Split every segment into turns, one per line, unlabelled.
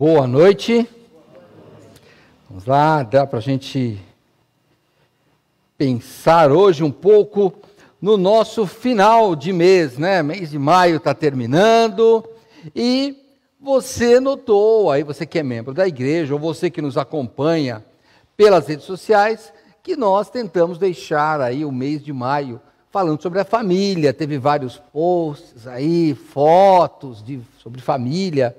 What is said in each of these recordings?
Boa noite. Vamos lá, dá para a gente pensar hoje um pouco no nosso final de mês, né? Mês de maio está terminando e você notou, aí você que é membro da igreja ou você que nos acompanha pelas redes sociais, que nós tentamos deixar aí o mês de maio falando sobre a família. Teve vários posts aí, fotos sobre família.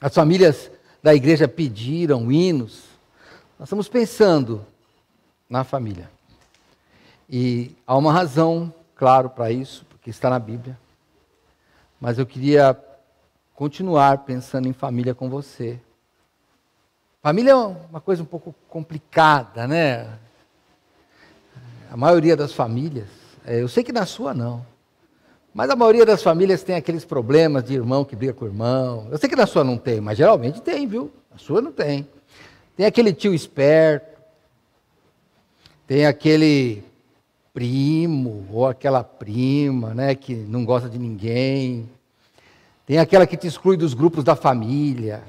As famílias da igreja pediram hinos. Nós estamos pensando na família. E há uma razão, claro, para isso, porque está na Bíblia. Mas eu queria continuar pensando em família com você. Família é uma coisa um pouco complicada, né? A maioria das famílias, eu sei que na sua não, mas a maioria das famílias tem aqueles problemas de irmão que briga com o irmão. Eu sei que na sua não tem, mas geralmente tem, viu? Na sua não tem. Tem aquele tio esperto, tem aquele primo ou aquela prima, né, que não gosta de ninguém. Tem aquela que te exclui dos grupos da família,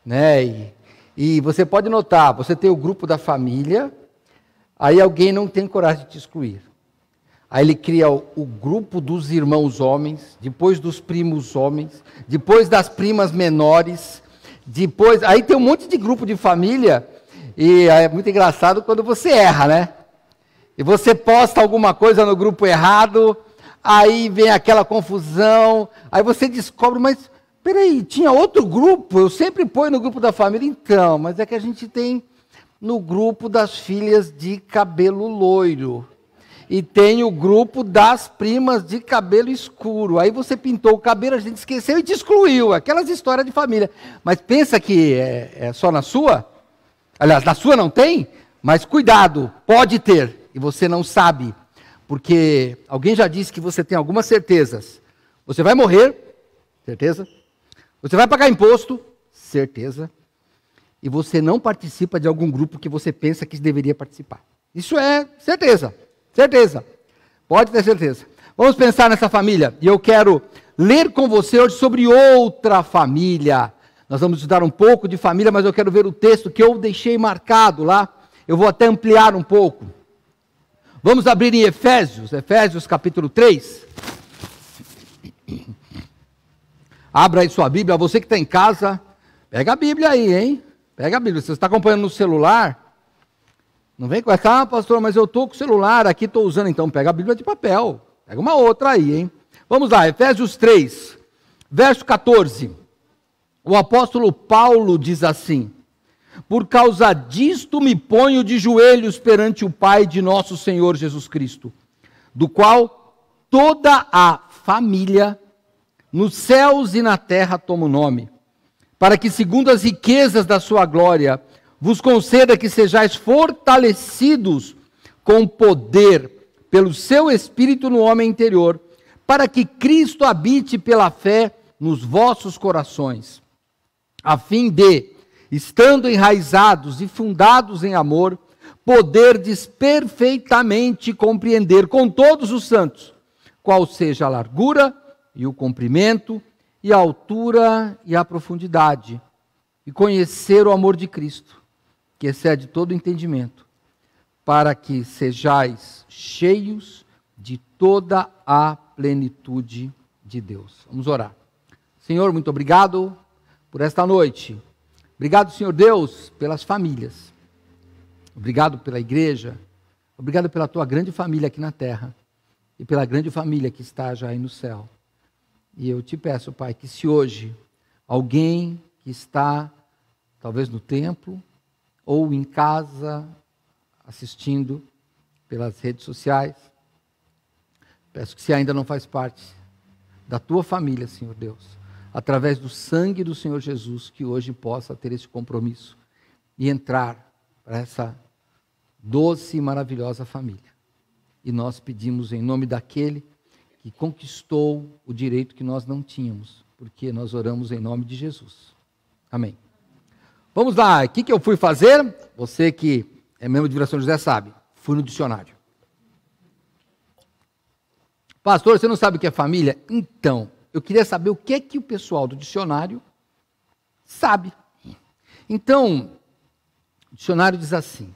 né? E você pode notar, você tem o grupo da família, aí alguém não tem coragem de te excluir. Aí ele cria o grupo dos irmãos homens, depois dos primos homens, depois das primas menores, depois... Aí tem um monte de grupo de família, e é muito engraçado quando você erra, né? E você posta alguma coisa no grupo errado, aí vem aquela confusão, aí você descobre, mas peraí, tinha outro grupo, eu sempre ponho no grupo da família, então, mas é que a gente tem no grupo das filhas de cabelo loiro. E tem o grupo das primas de cabelo escuro. Aí você pintou o cabelo, a gente esqueceu e te excluiu. Aquelas histórias de família. Mas pensa que é só na sua? Aliás, na sua não tem? Mas cuidado, pode ter. E você não sabe. Porque alguém já disse que você tem algumas certezas. Você vai morrer, certeza. Você vai pagar imposto, certeza. E você não participa de algum grupo que você pensa que deveria participar. Isso é certeza. Certeza, pode ter certeza. Vamos pensar nessa família, e eu quero ler com você hoje sobre outra família. Nós vamos estudar um pouco de família, mas eu quero ver o texto que eu deixei marcado lá. Eu vou até ampliar um pouco. Vamos abrir em Efésios capítulo 3. Abra aí sua Bíblia, você que está em casa, pega a Bíblia aí, hein? Pega a Bíblia, você está acompanhando no celular... Não vem com essa, pastor, mas eu estou com o celular, aqui estou usando, então pega a Bíblia de papel, pega uma outra aí, hein? Vamos lá, Efésios 3, verso 14. O apóstolo Paulo diz assim: por causa disto me ponho de joelhos perante o Pai de nosso Senhor Jesus Cristo, do qual toda a família, nos céus e na terra, toma o nome, para que segundo as riquezas da sua glória, vos conceda que sejais fortalecidos com poder pelo seu Espírito no homem interior, para que Cristo habite pela fé nos vossos corações, a fim de, estando enraizados e fundados em amor, poderdes perfeitamente compreender com todos os santos qual seja a largura e o comprimento e a altura e a profundidade, e conhecer o amor de Cristo, que excede todo entendimento, para que sejais cheios de toda a plenitude de Deus. Vamos orar. Senhor, muito obrigado por esta noite. Obrigado, Senhor Deus, pelas famílias. Obrigado pela igreja. Obrigado pela tua grande família aqui na terra e pela grande família que está já aí no céu. E eu te peço, Pai, que se hoje alguém que está talvez no templo ou em casa, assistindo pelas redes sociais, peço que se ainda não faz parte da tua família, Senhor Deus, através do sangue do Senhor Jesus, que hoje possa ter esse compromisso e entrar para essa doce e maravilhosa família. E nós pedimos em nome daquele que conquistou o direito que nós não tínhamos, porque nós oramos em nome de Jesus. Amém. Vamos lá, o que eu fui fazer? Você que é membro de Vila São José sabe, fui no dicionário. Pastor, você não sabe o que é família? Então, eu queria saber o que é que o pessoal do dicionário sabe. Então, o dicionário diz assim: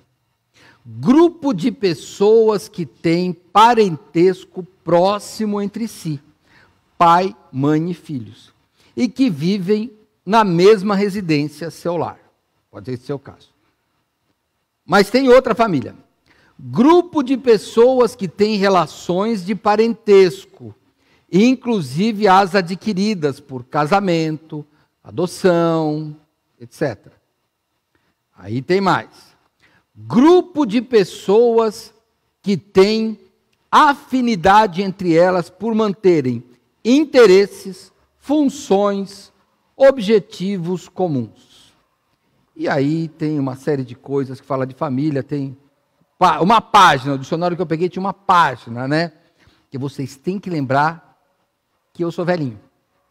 grupo de pessoas que têm parentesco próximo entre si, pai, mãe e filhos, e que vivem na mesma residência, seu lar. Pode ser esse o seu caso. Mas tem outra família. Grupo de pessoas que têm relações de parentesco, inclusive as adquiridas por casamento, adoção, etc. Aí tem mais. Grupo de pessoas que têm afinidade entre elas por manterem interesses, funções, objetivos comuns. E aí tem uma série de coisas que fala de família, tem uma página, o dicionário que eu peguei tinha uma página, né? Que vocês têm que lembrar que eu sou velhinho.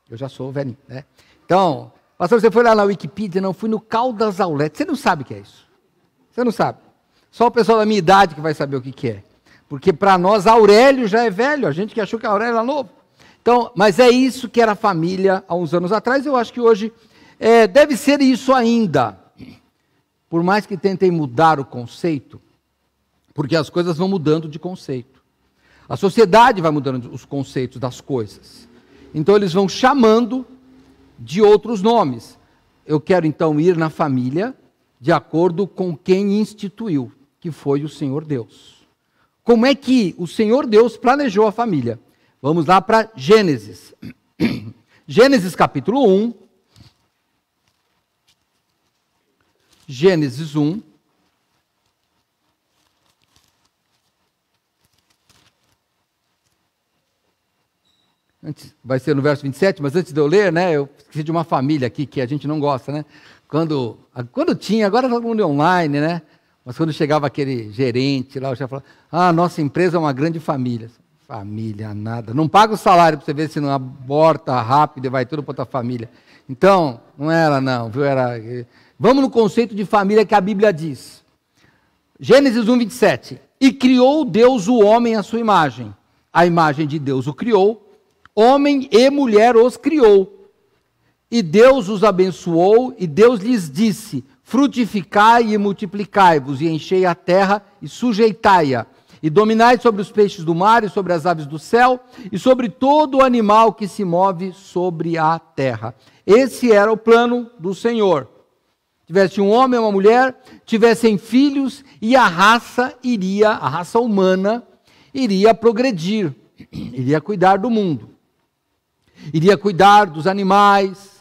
Eu já sou velhinho, né? Então, pastor, você foi lá na Wikipedia? Não, fui no Caldas Aulete. Você não sabe o que é isso. Você não sabe. Só o pessoal da minha idade que vai saber o que é. Porque para nós Aurélio já é velho, a gente que achou que Aurélio era novo. Então, mas é isso que era a família há uns anos atrás, eu acho que hoje deve ser isso ainda. Por mais que tentem mudar o conceito, porque as coisas vão mudando de conceito. A sociedade vai mudando os conceitos das coisas. Então eles vão chamando de outros nomes. Eu quero então ir na família de acordo com quem instituiu, que foi o Senhor Deus. Como é que o Senhor Deus planejou a família? Vamos lá para Gênesis. Gênesis capítulo 1. Gênesis 1. Vai ser no verso 27, mas antes de eu ler, né, eu esqueci de uma família aqui que a gente não gosta, né? Quando tinha, agora todo mundo é online, né? Mas quando chegava aquele gerente lá, eu já falava, nossa empresa é uma grande família. Família, nada. Não paga o salário para você ver se não aborta rápido e vai tudo para outra família. Então, não era não, viu? Vamos no conceito de família que a Bíblia diz. Gênesis 1, 27. E criou Deus o homem à sua imagem. A imagem de Deus o criou, homem e mulher os criou. E Deus os abençoou, e Deus lhes disse, frutificai e multiplicai-vos, e enchei a terra e sujeitai-a, e dominai sobre os peixes do mar, e sobre as aves do céu, e sobre todo o animal que se move sobre a terra. Esse era o plano do Senhor. Tivesse um homem e uma mulher, tivessem filhos, e a raça humana, iria progredir, iria cuidar do mundo, iria cuidar dos animais,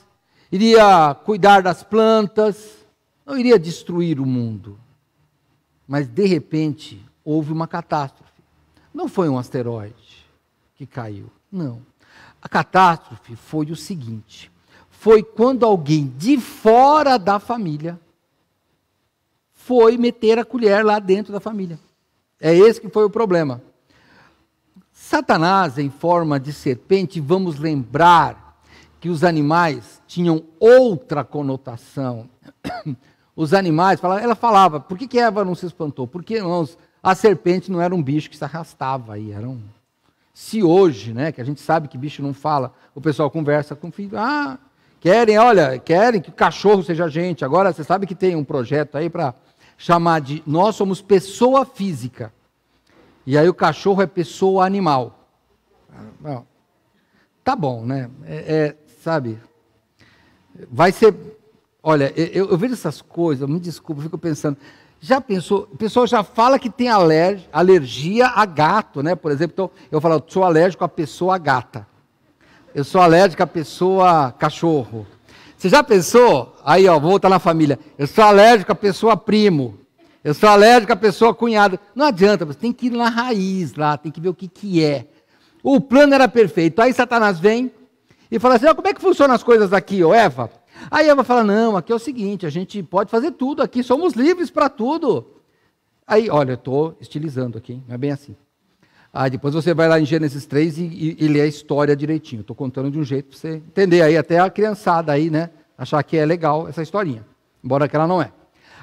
iria cuidar das plantas, não iria destruir o mundo. Mas, de repente, houve uma catástrofe. Não foi um asteroide que caiu, não. A catástrofe foi o seguinte, foi quando alguém de fora da família foi meter a colher lá dentro da família. É esse que foi o problema. Satanás, em forma de serpente, vamos lembrar que os animais tinham outra conotação. Os animais, ela falava, por que Eva não se espantou? Porque, irmãos, a serpente não era um bicho que se arrastava aí, Se hoje, né, que a gente sabe que bicho não fala, o pessoal conversa com o filho, querem que o cachorro seja gente. Agora, você sabe que tem um projeto aí para chamar de, nós somos pessoa física. E aí o cachorro é pessoa animal. Tá bom, né? Sabe? Vai ser... Olha, eu vejo essas coisas, me desculpa, eu fico pensando... Já pensou? O pessoal já fala que tem alergia a gato, né? Por exemplo, então, eu falo, eu sou alérgico à pessoa gata. Eu sou alérgico à pessoa cachorro. Você já pensou? Aí, vou voltar na família. Eu sou alérgico à pessoa primo. Eu sou alérgico à pessoa cunhada. Não adianta, você tem que ir na raiz lá, tem que ver o que é. O plano era perfeito. Aí Satanás vem e fala assim, como é que funcionam as coisas aqui, Eva? Aí Eva fala, não, aqui é o seguinte, a gente pode fazer tudo aqui, somos livres para tudo. Aí, olha, eu estou estilizando aqui, não é bem assim. Aí depois você vai lá em Gênesis 3 e lê a história direitinho. Estou contando de um jeito para você entender aí, até a criançada aí, né, achar que é legal essa historinha, embora que ela não é.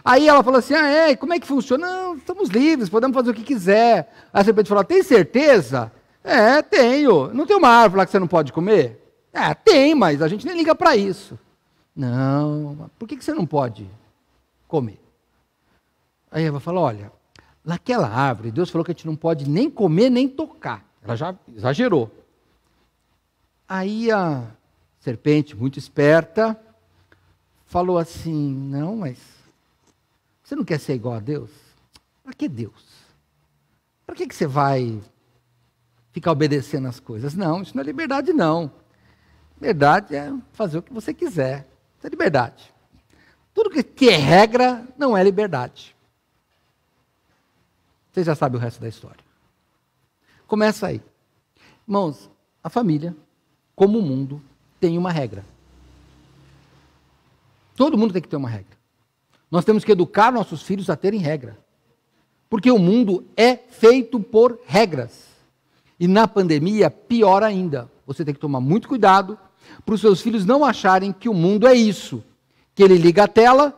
Aí ela falou assim, como é que funciona? Não, estamos livres, podemos fazer o que quiser. Aí a serpente falou, tem certeza? Tenho. Não tem uma árvore lá que você não pode comer? Tem, mas a gente nem liga para isso. Não, por que você não pode comer? Aí Eva fala, olha, naquela árvore, Deus falou que a gente não pode nem comer, nem tocar. Ela já exagerou. Aí a serpente, muito esperta, falou assim, não, mas você não quer ser igual a Deus? Para que Deus? Para que você vai ficar obedecendo as coisas? Não, isso não é liberdade, não. Liberdade é fazer o que você quiser. Isso é liberdade. Tudo que é regra não é liberdade. Você já sabe o resto da história. Começa aí. Irmãos, a família, como o mundo, tem uma regra. Todo mundo tem que ter uma regra. Nós temos que educar nossos filhos a terem regra. Porque o mundo é feito por regras. E na pandemia, pior ainda. Você tem que tomar muito cuidado para os seus filhos não acharem que o mundo é isso. Que ele liga a tela,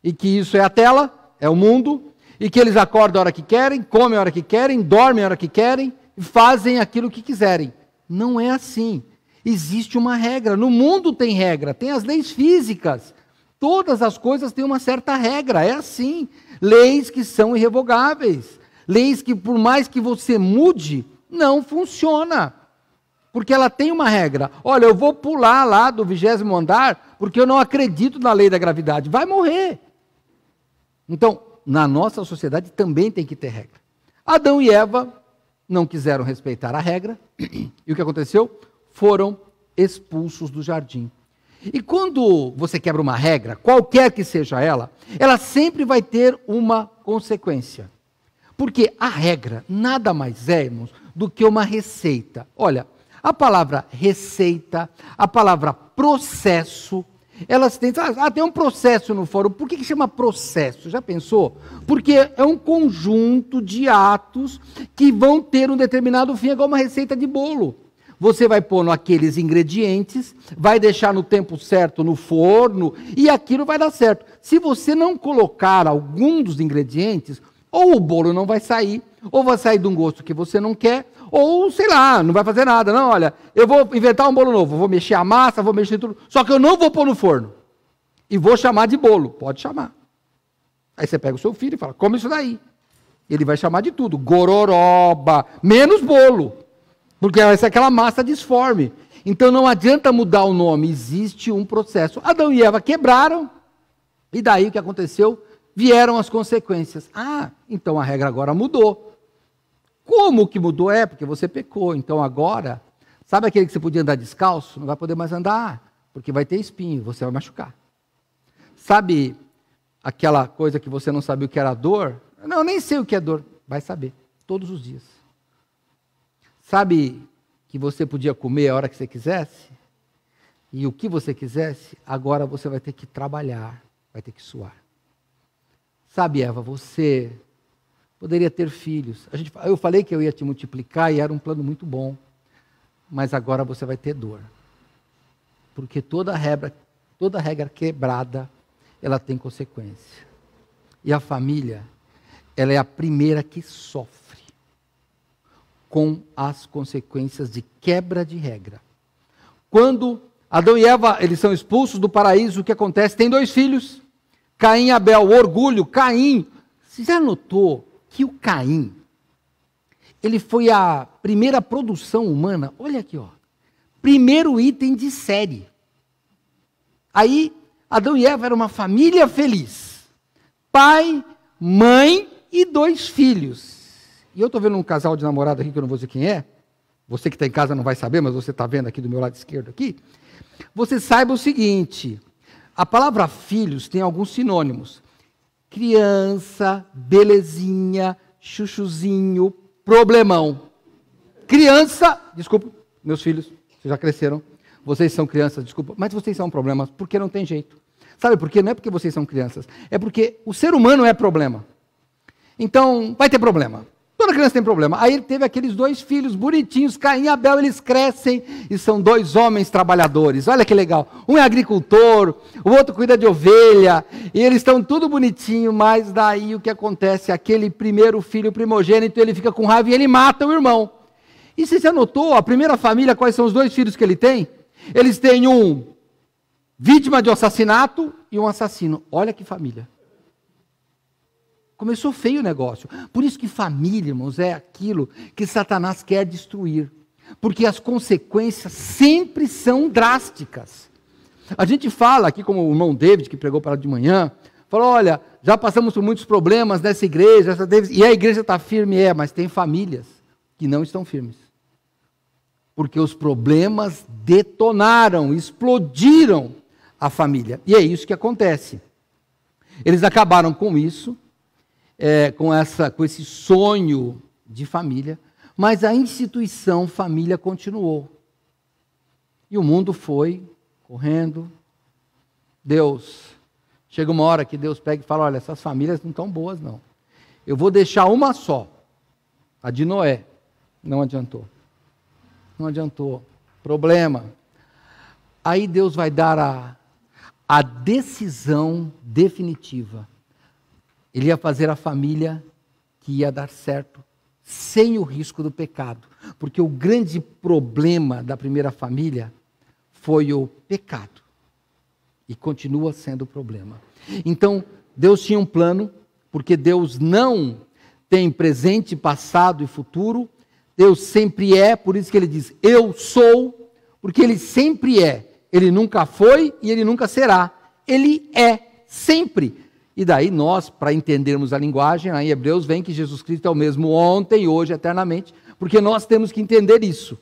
e que isso é a tela, é o mundo, e que eles acordam a hora que querem, comem a hora que querem, dormem a hora que querem, e fazem aquilo que quiserem. Não é assim. Existe uma regra. No mundo tem regra, tem as leis físicas. Todas as coisas têm uma certa regra, é assim. Leis que são irrevogáveis. Leis que, por mais que você mude, não funciona. Porque ela tem uma regra. Olha, eu vou pular lá do 20º andar, porque eu não acredito na lei da gravidade. Vai morrer. Então, na nossa sociedade também tem que ter regra. Adão e Eva não quiseram respeitar a regra. E o que aconteceu? Foram expulsos do jardim. E quando você quebra uma regra, qualquer que seja ela sempre vai ter uma consequência. Porque a regra nada mais é, irmãos, do que uma receita. Olha, a palavra receita, a palavra processo, elas têm... tem um processo no fórum. Por que chama processo? Já pensou? Porque é um conjunto de atos que vão ter um determinado fim, igual uma receita de bolo. Você vai pôr aqueles ingredientes, vai deixar no tempo certo no forno, e aquilo vai dar certo. Se você não colocar algum dos ingredientes, ou o bolo não vai sair, ou vai sair de um gosto que você não quer, ou, sei lá, não vai fazer nada. Não, olha, eu vou inventar um bolo novo, vou mexer a massa, vou mexer tudo, só que eu não vou pôr no forno. E vou chamar de bolo. Pode chamar. Aí você pega o seu filho e fala, come isso daí. Ele vai chamar de tudo, gororoba, menos bolo. Porque vai ser aquela massa disforme. Então não adianta mudar o nome, existe um processo. Adão e Eva quebraram, e daí o que aconteceu? Vieram as consequências. Ah, então a regra agora mudou. Como que mudou? É, porque você pecou. Então agora, sabe aquele que você podia andar descalço? Não vai poder mais andar, porque vai ter espinho, você vai machucar. Sabe aquela coisa que você não sabia o que era dor? Não, nem sei o que é dor. Vai saber, todos os dias. Sabe que você podia comer a hora que você quisesse? E o que você quisesse? Agora você vai ter que trabalhar, vai ter que suar. Sabe, Eva, você poderia ter filhos. Eu falei que eu ia te multiplicar e era um plano muito bom. Mas agora você vai ter dor. Porque toda regra quebrada, ela tem consequência. E a família, ela é a primeira que sofre com as consequências de quebra de regra. Quando Adão e Eva, eles são expulsos do paraíso, o que acontece? Tem 2 filhos, Caim e Abel. O orgulho, Caim. Você já notou que o Caim, ele foi a primeira produção humana? Olha aqui, ó. Primeiro item de série. Aí, Adão e Eva eram uma família feliz. Pai, mãe e 2 filhos. E eu estou vendo um casal de namorado aqui, que eu não vou dizer quem é. Você que está em casa não vai saber, mas você está vendo aqui do meu lado esquerdo aqui. Você saiba o seguinte, a palavra filhos tem alguns sinônimos. Criança, belezinha, chuchuzinho, problemão. Criança, desculpa, meus filhos, vocês já cresceram. Vocês são crianças, desculpa, mas vocês são problemas, porque não tem jeito. Sabe por quê? Não é porque vocês são crianças, é porque o ser humano é problema. Então, vai ter problema. Toda criança tem problema. Aí ele teve aqueles 2 filhos bonitinhos, Caim e Abel, eles crescem e são 2 homens trabalhadores. Olha que legal. Um é agricultor, o outro cuida de ovelha, e eles estão tudo bonitinho, mas daí o que acontece? Aquele primeiro filho primogênito, ele fica com raiva e ele mata o irmão. E você já notou, a primeira família, quais são os 2 filhos que ele tem? Eles têm um vítima de um assassinato e um assassino. Olha que família. Começou feio o negócio. Por isso que família, irmãos, é aquilo que Satanás quer destruir. Porque as consequências sempre são drásticas. A gente fala aqui, como o irmão David, que pregou para de manhã, falou, olha, já passamos por muitos problemas nessa igreja, e a igreja está firme, mas tem famílias que não estão firmes. Porque os problemas detonaram, explodiram a família. E é isso que acontece. Eles acabaram com isso, com esse sonho de família, mas a instituição família continuou. E o mundo foi correndo. Chega uma hora que Deus pega e fala, olha, essas famílias não estão boas não. Eu vou deixar uma só, a de Noé. Não adiantou. Não adiantou. Problema. Aí Deus vai dar a decisão definitiva. Ele ia fazer a família que ia dar certo, sem o risco do pecado. Porque o grande problema da primeira família foi o pecado. E continua sendo o problema. Então, Deus tinha um plano, porque Deus não tem presente, passado e futuro. Deus sempre é, por isso que ele diz, eu sou, porque ele sempre é. Ele nunca foi e ele nunca será. Ele é sempre. E daí nós, para entendermos a linguagem, em Hebreus vem que Jesus Cristo é o mesmo ontem, hoje, eternamente, porque nós temos que entender isso.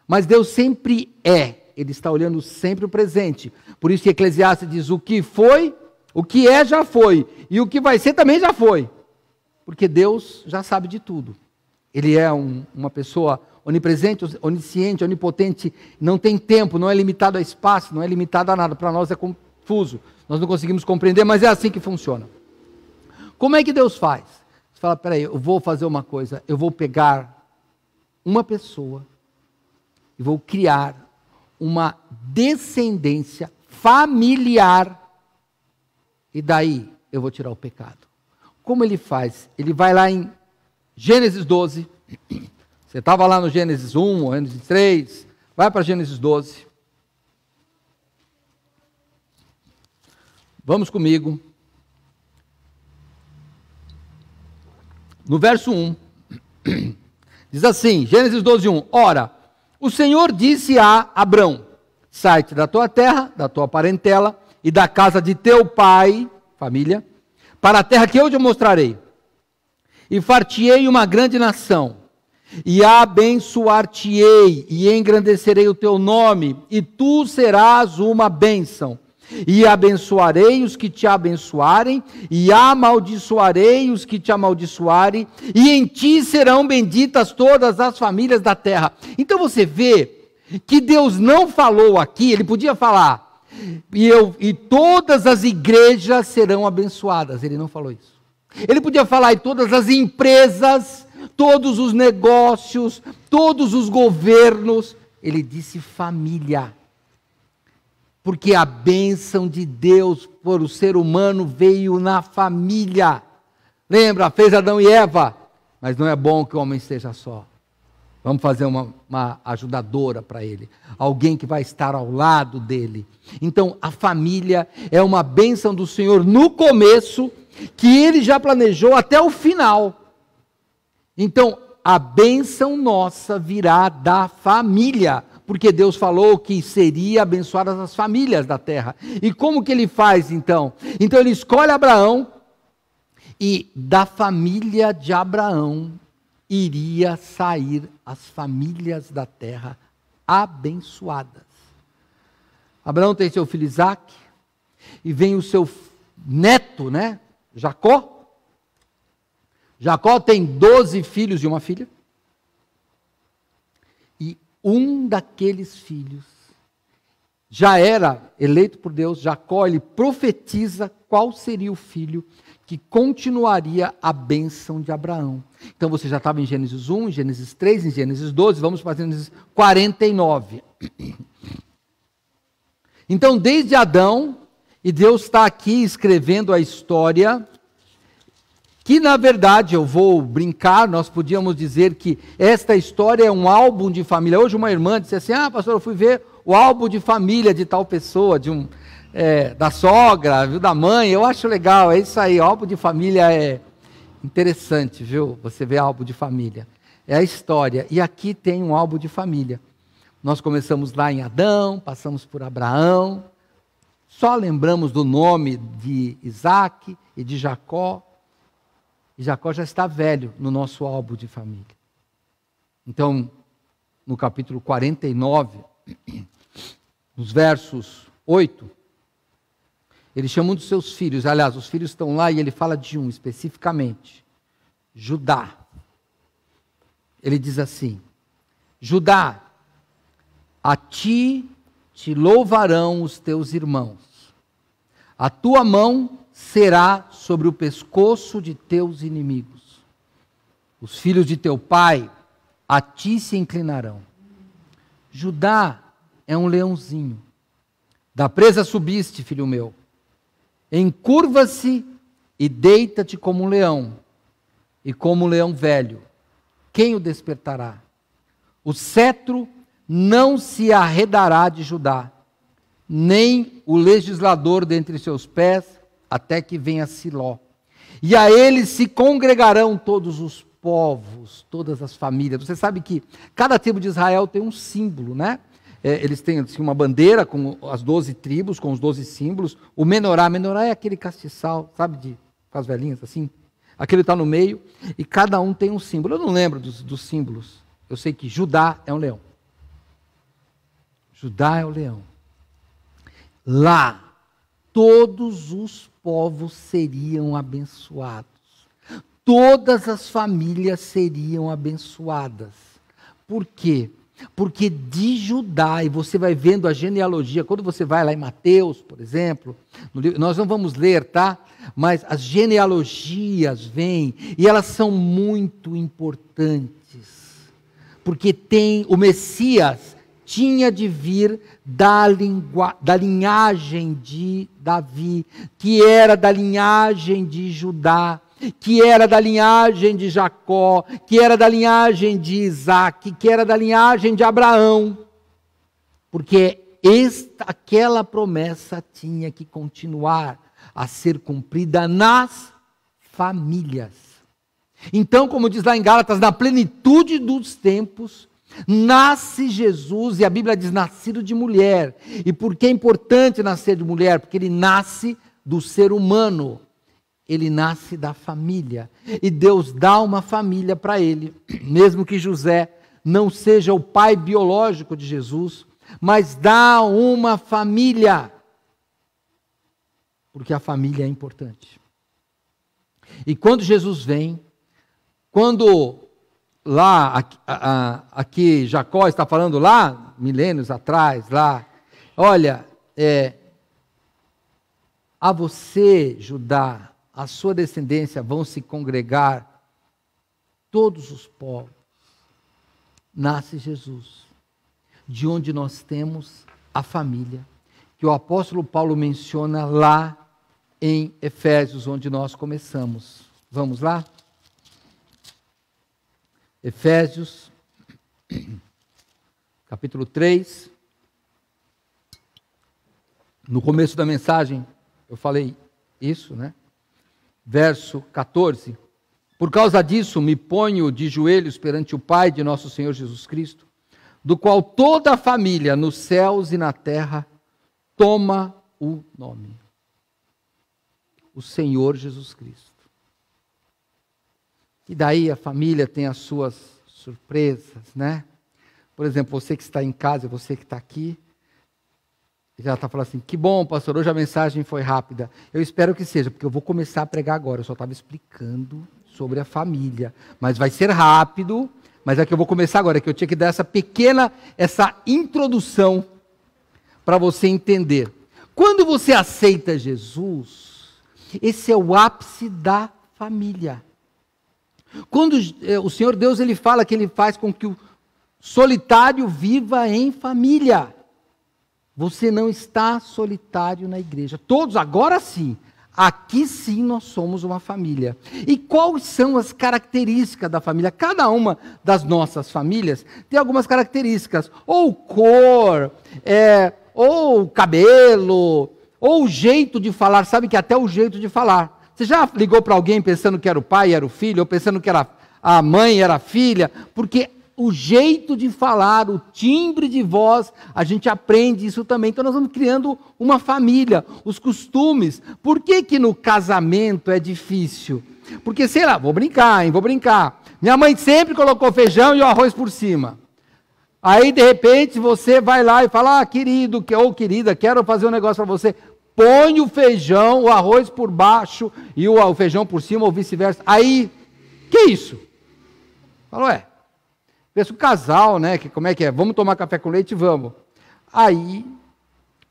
Mas Deus sempre é. Ele está olhando sempre o presente. Por isso que Eclesiastes diz, o que foi, o que é já foi, e o que vai ser também já foi. Porque Deus já sabe de tudo. Ele é uma pessoa onipresente, onisciente, onipotente, não tem tempo, não é limitado a espaço, não é limitado a nada. Para nós é confuso, nós não conseguimos compreender, mas é assim que funciona. Como é que Deus faz? Você fala, peraí, eu vou fazer uma coisa, eu vou pegar uma pessoa e vou criar uma descendência familiar e daí eu vou tirar o pecado. Como ele faz? Ele vai lá em Gênesis 12, você estava lá no Gênesis 1, Gênesis 3, vai para Gênesis 12. Vamos comigo. No verso 1, diz assim, Gênesis 12, 1, ora, o Senhor disse a Abrão, sai-te da tua terra, da tua parentela e da casa de teu pai, família, para a terra que eu te mostrarei. E far-te-ei uma grande nação, e abençoar-te-ei, e engrandecerei o teu nome, e tu serás uma bênção. E abençoarei os que te abençoarem, e amaldiçoarei os que te amaldiçoarem, e em ti serão benditas todas as famílias da terra. Então você vê que Deus não falou aqui, ele podia falar, e todas as igrejas serão abençoadas, ele não falou isso. Ele podia falar, e todas as empresas, todos os negócios, todos os governos, ele disse família. Porque a bênção de Deus por o ser humano veio na família. Lembra, fez Adão e Eva, mas não é bom que o homem esteja só. Vamos fazer uma ajudadora para ele, alguém que vai estar ao lado dele. Então, a família é uma bênção do Senhor no começo, que ele já planejou até o final. Então, a bênção nossa virá da família, porque Deus falou que seria abençoadas as famílias da terra. E como que ele faz então? Então ele escolhe Abraão, e da família de Abraão iria sair as famílias da terra abençoadas. Abraão tem seu filho Isaque, e vem o seu neto, Jacó. Jacó tem 12 filhos e uma filha. E um daqueles filhos já era eleito por Deus. Jacó, ele profetiza qual seria o filho que continuaria a bênção de Abraão. Então você já estava em Gênesis 1, em Gênesis 3, em Gênesis 12, vamos para Gênesis 49. Então desde Adão, e Deus está aqui escrevendo a história, que na verdade, eu vou brincar, nós podíamos dizer que esta história é um álbum de família. Hoje uma irmã disse assim, pastor, eu fui ver o álbum de família de tal pessoa, da sogra, viu, da mãe, eu acho legal, é isso aí, álbum de família é interessante, viu, você vê álbum de família, é a história, e aqui tem um álbum de família, nós começamos lá em Adão, passamos por Abraão, só lembramos do nome de Isaac e de Jacó, e Jacó já está velho no nosso álbum de família. Então, no capítulo 49, nos versos 8, ele chama um dos seus filhos, aliás, os filhos estão lá e ele fala de um especificamente, Judá. Ele diz assim, Judá, a ti te louvarão os teus irmãos, a tua mão será sobre o pescoço de teus inimigos, os filhos de teu pai a ti se inclinarão. Judá é um leãozinho, da presa subiste, filho meu, encurva-se e deita-te como um leão, e como um leão velho, quem o despertará? O cetro não se arredará de Judá, nem o legislador dentre seus pés, até que venha Siló. E a ele se congregarão todos os povos, todas as famílias. Você sabe que cada tribo de Israel tem um símbolo, né? Eles têm assim, uma bandeira com as 12 tribos, com os 12 símbolos. O menorá é aquele castiçal, sabe, com as velhinhas assim? Aquele está no meio, e cada um tem um símbolo. Eu não lembro dos símbolos. Eu sei que Judá é um leão. Judá é o leão. Lá, todos os povos seriam abençoados. Todas as famílias seriam abençoadas. Por quê? Porque de Judá, e você vai vendo a genealogia, quando você vai lá em Mateus, por exemplo, nós não vamos ler, tá? Mas as genealogias vêm, e elas são muito importantes. Porque o Messias tinha de vir da linhagem de Davi, que era da linhagem de Judá, que era da linhagem de Jacó, que era da linhagem de Isaac, que era da linhagem de Abraão, porque aquela promessa tinha que continuar a ser cumprida nas famílias. Então, como diz lá em Gálatas, na plenitude dos tempos, nasce Jesus, e a Bíblia diz nascido de mulher. E por que é importante nascer de mulher? Porque ele nasce do ser humano, ele nasce da família, e Deus dá uma família para ele, mesmo que José não seja o pai biológico de Jesus, mas dá uma família, porque a família é importante. E quando Jesus vem, quando lá, aqui Jacó está falando lá, milênios atrás, lá, olha, a você, Judá, a sua descendência vão se congregar todos os povos. Nasce Jesus, de onde nós temos a família, que o apóstolo Paulo menciona lá em Efésios, onde nós começamos. Vamos lá? Efésios, capítulo 3. No começo da mensagem, eu falei isso, né? Verso 14. Por causa disso, me ponho de joelhos perante o Pai de nosso Senhor Jesus Cristo, do qual toda a família, nos céus e na terra, toma o nome. O Senhor Jesus Cristo. E daí a família tem as suas surpresas, né? Por exemplo, você que está em casa, você que está aqui, já está falando assim, que bom, pastor, hoje a mensagem foi rápida. Eu espero que seja, porque eu vou começar a pregar agora. Eu só estava explicando sobre a família. Mas vai ser rápido, mas é que eu vou começar agora, que eu tinha que dar essa introdução para você entender. Quando você aceita Jesus, esse é o ápice da família. Quando o Senhor Deus ele fala que ele faz com que o solitário viva em família. Você não está solitário na igreja. Todos, agora sim, aqui sim nós somos uma família. E quais são as características da família? Cada uma das nossas famílias tem algumas características. Ou cor, ou cabelo, Ou o jeito de falar, sabe que até o jeito de falar. Você já ligou para alguém pensando que era o pai, era o filho, ou pensando que era a mãe, era a filha? Porque o jeito de falar, o timbre de voz, a gente aprende isso também. Então nós vamos criando uma família, os costumes. Por que que no casamento é difícil? Porque, sei lá, vou brincar. Minha mãe sempre colocou feijão e o arroz por cima. Aí, de repente, você vai lá e fala, querido, ou querida, quero fazer um negócio para você. Põe o feijão, o arroz por baixo e o feijão por cima, ou vice-versa. Aí, que isso? Falou, pensa o casal, né? Como é que é? Vamos tomar café com leite? Vamos. Aí,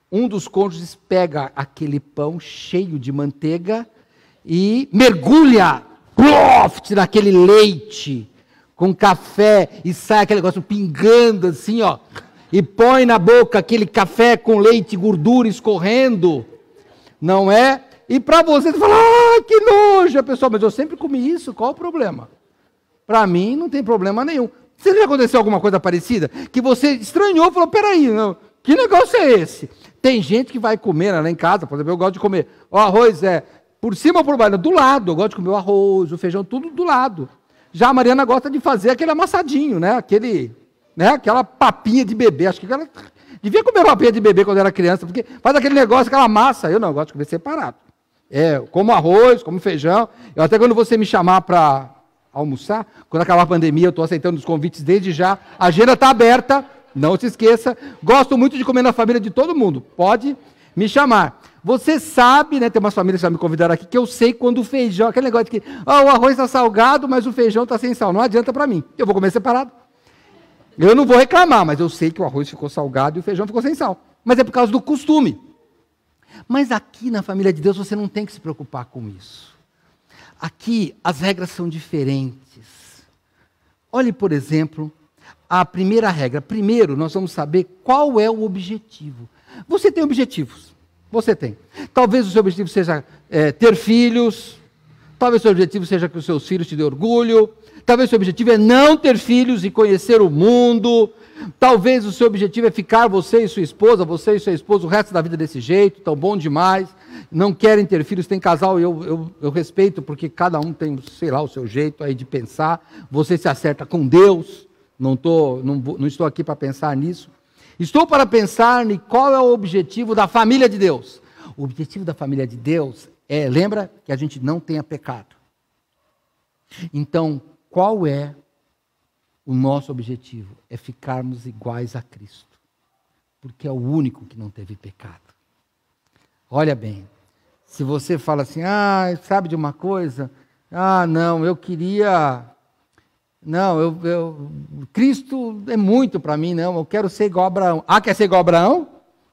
um dos cônjuges pega aquele pão cheio de manteiga e mergulha naquele leite com café e sai aquele negócio pingando assim, ó. E põe na boca aquele café com leite e gordura escorrendo. Não é? E para você fala, que nojo, pessoal, mas eu sempre comi isso, qual o problema? Para mim não tem problema nenhum. Você já aconteceu alguma coisa parecida? Que você estranhou e falou, peraí, não, que negócio é esse? Tem gente que vai comer lá em casa, por exemplo, eu gosto de comer, o arroz por cima ou por baixo? Do lado, eu gosto de comer o arroz, o feijão, tudo do lado. Já a Mariana gosta de fazer aquele amassadinho, né? Aquela papinha de bebê, acho que ela devia comer papinha de bebê quando era criança, porque faz aquele negócio, aquela massa, eu não, eu gosto de comer separado. Como arroz, como feijão, até quando você me chamar para almoçar, quando acabar a pandemia, eu estou aceitando os convites desde já, a agenda está aberta, não se esqueça, gosto muito de comer na família de todo mundo, pode me chamar. Você sabe, né, tem umas famílias que já me convidaram aqui, que eu sei quando o feijão, aquele negócio de que o arroz está salgado, mas o feijão está sem sal, não adianta para mim, eu vou comer separado. Eu não vou reclamar, mas eu sei que o arroz ficou salgado e o feijão ficou sem sal, mas é por causa do costume. Mas aqui na família de Deus você não tem que se preocupar com isso. Aqui as regras são diferentes. Olhe, por exemplo, a primeira regra. Primeiro, nós vamos saber qual é o objetivo. Você tem objetivos. Você tem. Talvez o seu objetivo seja ter filhos. Talvez o seu objetivo seja que os seus filhos te dêem orgulho. Talvez o seu objetivo é não ter filhos e conhecer o mundo. Talvez o seu objetivo é ficar você e sua esposa o resto da vida desse jeito, tão bom demais. Não querem ter filhos, tem casal, eu respeito, porque cada um tem, sei lá, o seu jeito aí de pensar. Você se acerta com Deus, não estou aqui para pensar nisso. Estou para pensar em qual é o objetivo da família de Deus. O objetivo da família de Deus lembra que a gente não tenha pecado. Então, qual é o nosso objetivo? É ficarmos iguais a Cristo, porque é o único que não teve pecado. Olha bem, se você fala assim, sabe de uma coisa? Não, eu queria... Não, Cristo é muito para mim, não, eu quero ser igual a Abraão. Quer ser igual a Abraão?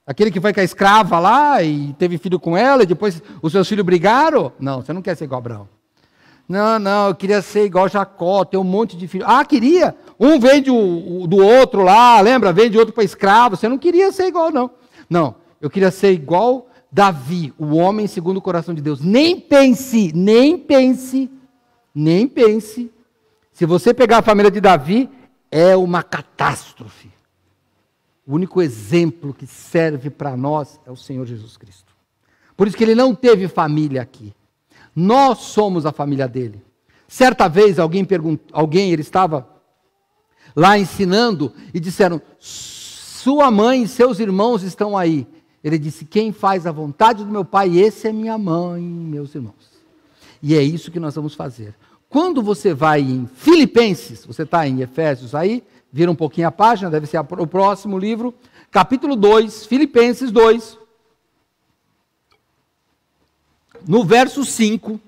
Aquele que foi com a escrava lá e teve filho com ela e depois os seus filhos brigaram? Não, você não quer ser igual a Abraão. Não, eu queria ser igual a Jacó, ter um monte de filhos. Queria. Um vende do outro lá, lembra? Vende outro para escravo. Você não queria ser igual, não. Não, eu queria ser igual Davi, o homem segundo o coração de Deus. Nem pense. Se você pegar a família de Davi, é uma catástrofe. O único exemplo que serve para nós é o Senhor Jesus Cristo. Por isso que ele não teve família aqui. Nós somos a família dele. Certa vez ele estava lá ensinando e disseram, sua mãe e seus irmãos estão aí. Ele disse, quem faz a vontade do meu pai, esse é minha mãe e meus irmãos. E é isso que nós vamos fazer. Quando você vai em Filipenses, você está em Efésios aí, vira um pouquinho a página, deve ser o próximo livro, capítulo 2, Filipenses 2, no verso 5,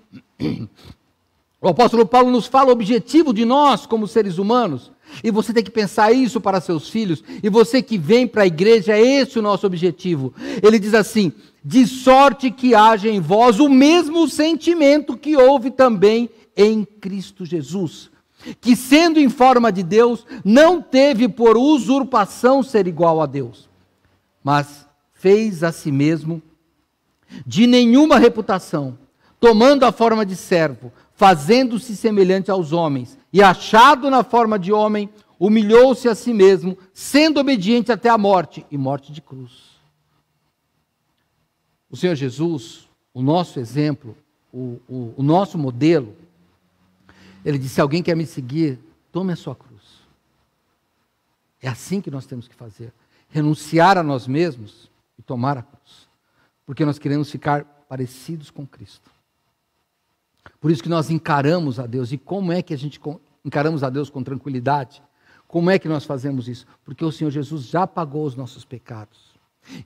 o apóstolo Paulo nos fala o objetivo de nós como seres humanos, e você tem que pensar isso para seus filhos, e você que vem para a igreja, é esse o nosso objetivo. Ele diz assim, de sorte que haja em vós o mesmo sentimento que houve também em Cristo Jesus, que sendo em forma de Deus, não teve por usurpação ser igual a Deus, mas fez a si mesmo de nenhuma reputação, tomando a forma de servo, fazendo-se semelhante aos homens, e achado na forma de homem, humilhou-se a si mesmo, sendo obediente até a morte, e morte de cruz. O Senhor Jesus, o nosso exemplo, o nosso modelo, ele disse: se alguém quer me seguir, tome a sua cruz. É assim que nós temos que fazer. Renunciar a nós mesmos e tomar a cruz. Porque nós queremos ficar parecidos com Cristo. Por isso que nós encaramos a Deus. E como é que a gente encaramos a Deus com tranquilidade? Como é que nós fazemos isso? Porque o Senhor Jesus já pagou os nossos pecados.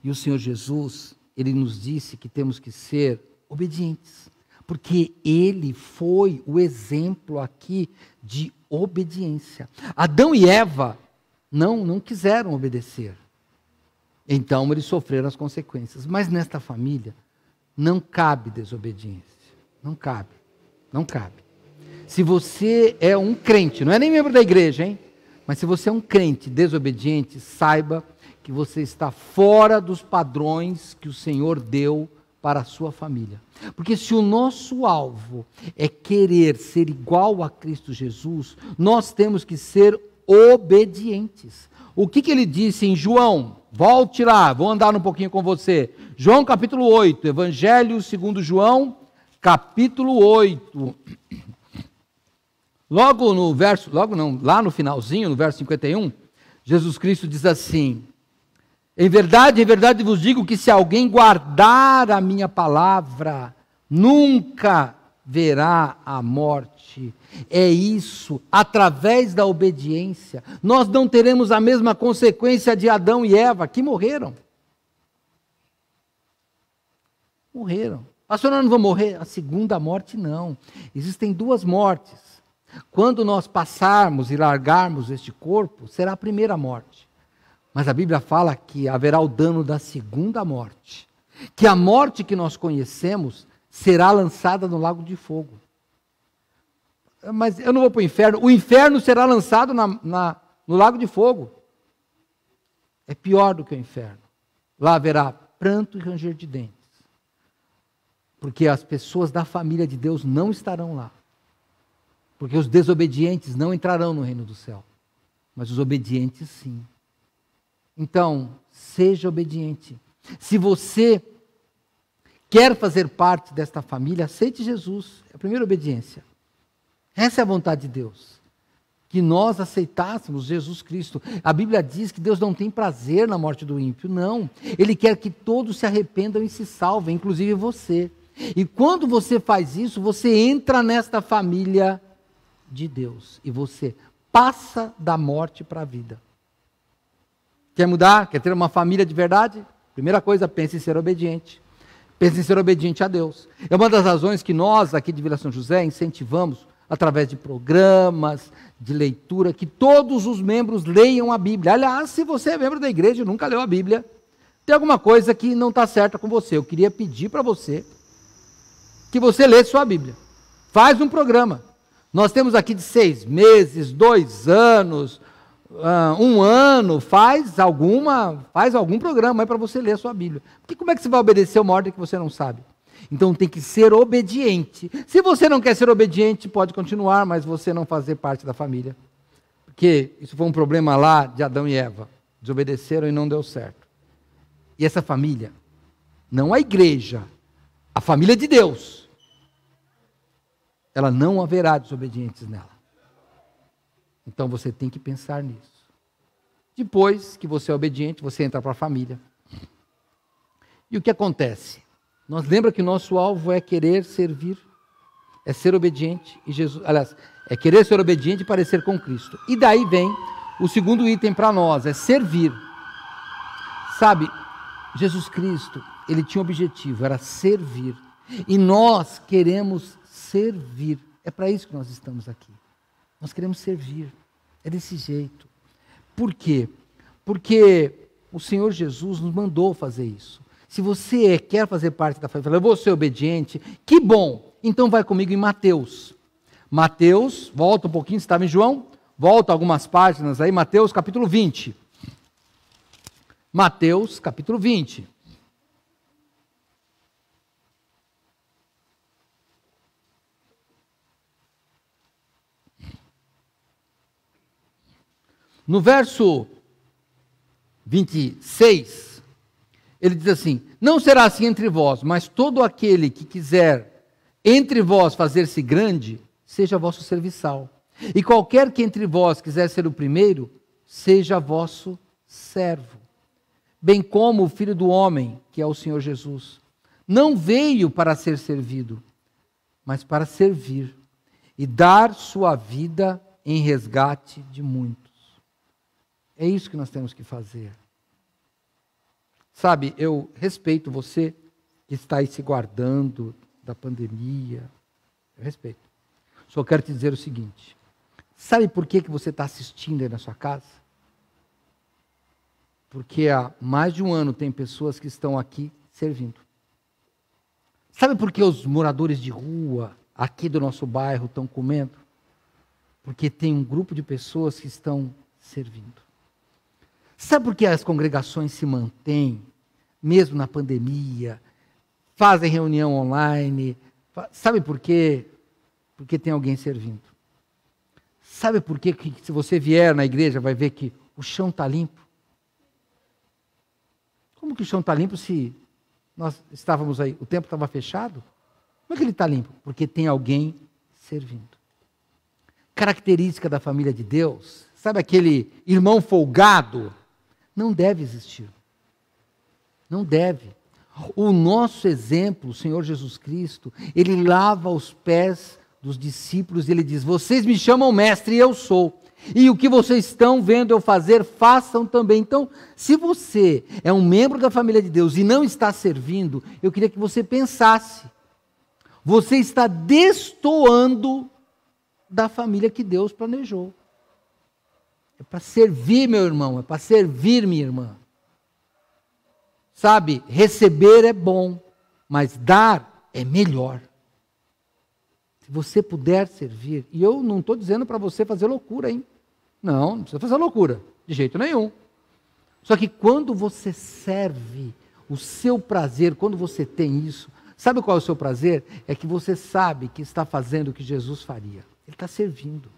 E o Senhor Jesus, Ele nos disse que temos que ser obedientes. Porque Ele foi o exemplo aqui de obediência. Adão e Eva não quiseram obedecer. Então eles sofreram as consequências. Mas nesta família não cabe desobediência. Não cabe. Não cabe. Se você é um crente, não é nem membro da igreja, hein? Mas se você é um crente desobediente, saiba que você está fora dos padrões que o Senhor deu para a sua família. Porque se o nosso alvo é querer ser igual a Cristo Jesus, nós temos que ser obedientes. O que ele disse em João? Volte lá, vou andar um pouquinho com você. João capítulo 8, Evangelho segundo João, capítulo 8. Lá no finalzinho, no verso 51, Jesus Cristo diz assim: em verdade vos digo que se alguém guardar a minha palavra, nunca verá a morte. É isso, através da obediência, nós não teremos a mesma consequência de Adão e Eva, que morreram. Morreram. Pastor, nós não vamos morrer? A segunda morte não. Existem duas mortes. Quando nós passarmos e largarmos este corpo, será a primeira morte. Mas a Bíblia fala que haverá o dano da segunda morte. Que a morte que nós conhecemos será lançada no lago de fogo. Mas eu não vou para o inferno. O inferno será lançado no lago de fogo. É pior do que o inferno. Lá haverá pranto e ranger de dentes. Porque as pessoas da família de Deus não estarão lá. Porque os desobedientes não entrarão no reino do céu. Mas os obedientes sim. Então, seja obediente. Se você quer fazer parte desta família, aceite Jesus. É a primeira obediência. Essa é a vontade de Deus. Que nós aceitássemos Jesus Cristo. A Bíblia diz que Deus não tem prazer na morte do ímpio. Não. Ele quer que todos se arrependam e se salvem, inclusive você. E quando você faz isso, você entra nesta família de Deus. E você passa da morte para a vida. Quer mudar? Quer ter uma família de verdade? Primeira coisa, pense em ser obediente. Pense em ser obediente a Deus. É uma das razões que nós, aqui de Vila São José, incentivamos, através de programas, de leitura, que todos os membros leiam a Bíblia. Aliás, se você é membro da igreja e nunca leu a Bíblia, tem alguma coisa que não está certa com você. Eu queria pedir para você que você lesse sua Bíblia. Faz um programa. Nós temos aqui de 6 meses, 2 anos, 1 ano, faz algum programa aí para você ler a sua Bíblia. Porque como é que você vai obedecer uma ordem que você não sabe? Então tem que ser obediente. Se você não quer ser obediente, pode continuar, mas você não fazer parte da família. Porque isso foi um problema lá de Adão e Eva. Desobedeceram e não deu certo. E essa família, não a igreja, a família de Deus, ela não haverá desobedientes nela. Então você tem que pensar nisso. Depois que você é obediente, você entra para a família. E o que acontece? Nós lembra que o nosso alvo é querer servir, é ser obediente, e Jesus, aliás, é querer ser obediente e parecer com Cristo. E daí vem o segundo item para nós, é servir. Sabe, Jesus Cristo, ele tinha um objetivo, era servir. E nós queremos servir. É para isso que nós estamos aqui. Nós queremos servir. É desse jeito. Por quê? Porque o Senhor Jesus nos mandou fazer isso. Se você quer fazer parte da família, eu vou ser obediente, que bom. Então vai comigo em Mateus. Mateus, volta um pouquinho, você estava em João? Volta algumas páginas aí, Mateus capítulo 20. Mateus capítulo 20. No verso 26, Ele diz assim: não será assim entre vós, mas todo aquele que quiser entre vós fazer-se grande, seja vosso serviçal. E qualquer que entre vós quiser ser o primeiro, seja vosso servo. Bem como o Filho do Homem, que é o Senhor Jesus, não veio para ser servido, mas para servir e dar sua vida em resgate de muitos. É isso que nós temos que fazer. Sabe, eu respeito você que está aí se guardando da pandemia. Eu respeito. Só quero te dizer o seguinte: sabe por que você está assistindo aí na sua casa? Porque há mais de um ano tem pessoas que estão aqui servindo. Sabe por que os moradores de rua aqui do nosso bairro estão comendo? Porque tem um grupo de pessoas que estão servindo. Sabe por que as congregações se mantêm, mesmo na pandemia, fazem reunião online? Sabe por quê? Porque tem alguém servindo. Sabe por quê que se você vier na igreja vai ver que o chão está limpo? Como que o chão está limpo se nós estávamos aí, o tempo estava fechado? Como é que ele está limpo? Porque tem alguém servindo. Característica da família de Deus, sabe aquele irmão folgado? Não deve existir. Não deve. O nosso exemplo, o Senhor Jesus Cristo, ele lava os pés dos discípulos e ele diz: vocês me chamam mestre e eu sou. E o que vocês estão vendo eu fazer, façam também. Então, se você é um membro da família de Deus e não está servindo, eu queria que você pensasse. Você está destoando da família que Deus planejou. É para servir, meu irmão, é para servir, minha irmã. Sabe, receber é bom, mas dar é melhor. Se você puder servir, e eu não estou dizendo para você fazer loucura, hein? Não precisa fazer loucura, de jeito nenhum. Só que quando você serve, o seu prazer, quando você tem isso, sabe qual é o seu prazer? É que você sabe que está fazendo o que Jesus faria. Ele está servindo.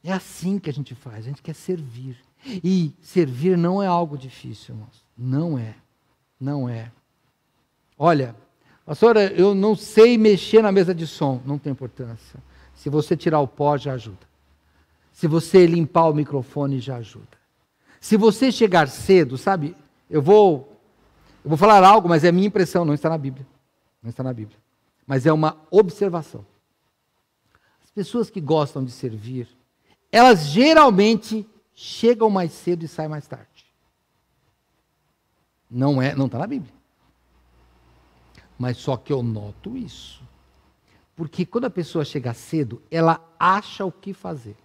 É assim que a gente faz, a gente quer servir. E servir não é algo difícil, irmãos. Não é. Não é. Olha, pastora, eu não sei mexer na mesa de som. Não tem importância. Se você tirar o pó, já ajuda. Se você limpar o microfone, já ajuda. Se você chegar cedo, sabe, eu vou falar algo, mas é a minha impressão, não está na Bíblia. Não está na Bíblia. Mas é uma observação. As pessoas que gostam de servir, elas geralmente chegam mais cedo e saem mais tarde. Não está na Bíblia. Mas só que eu noto isso. Porque quando a pessoa chega cedo, ela acha o que fazer.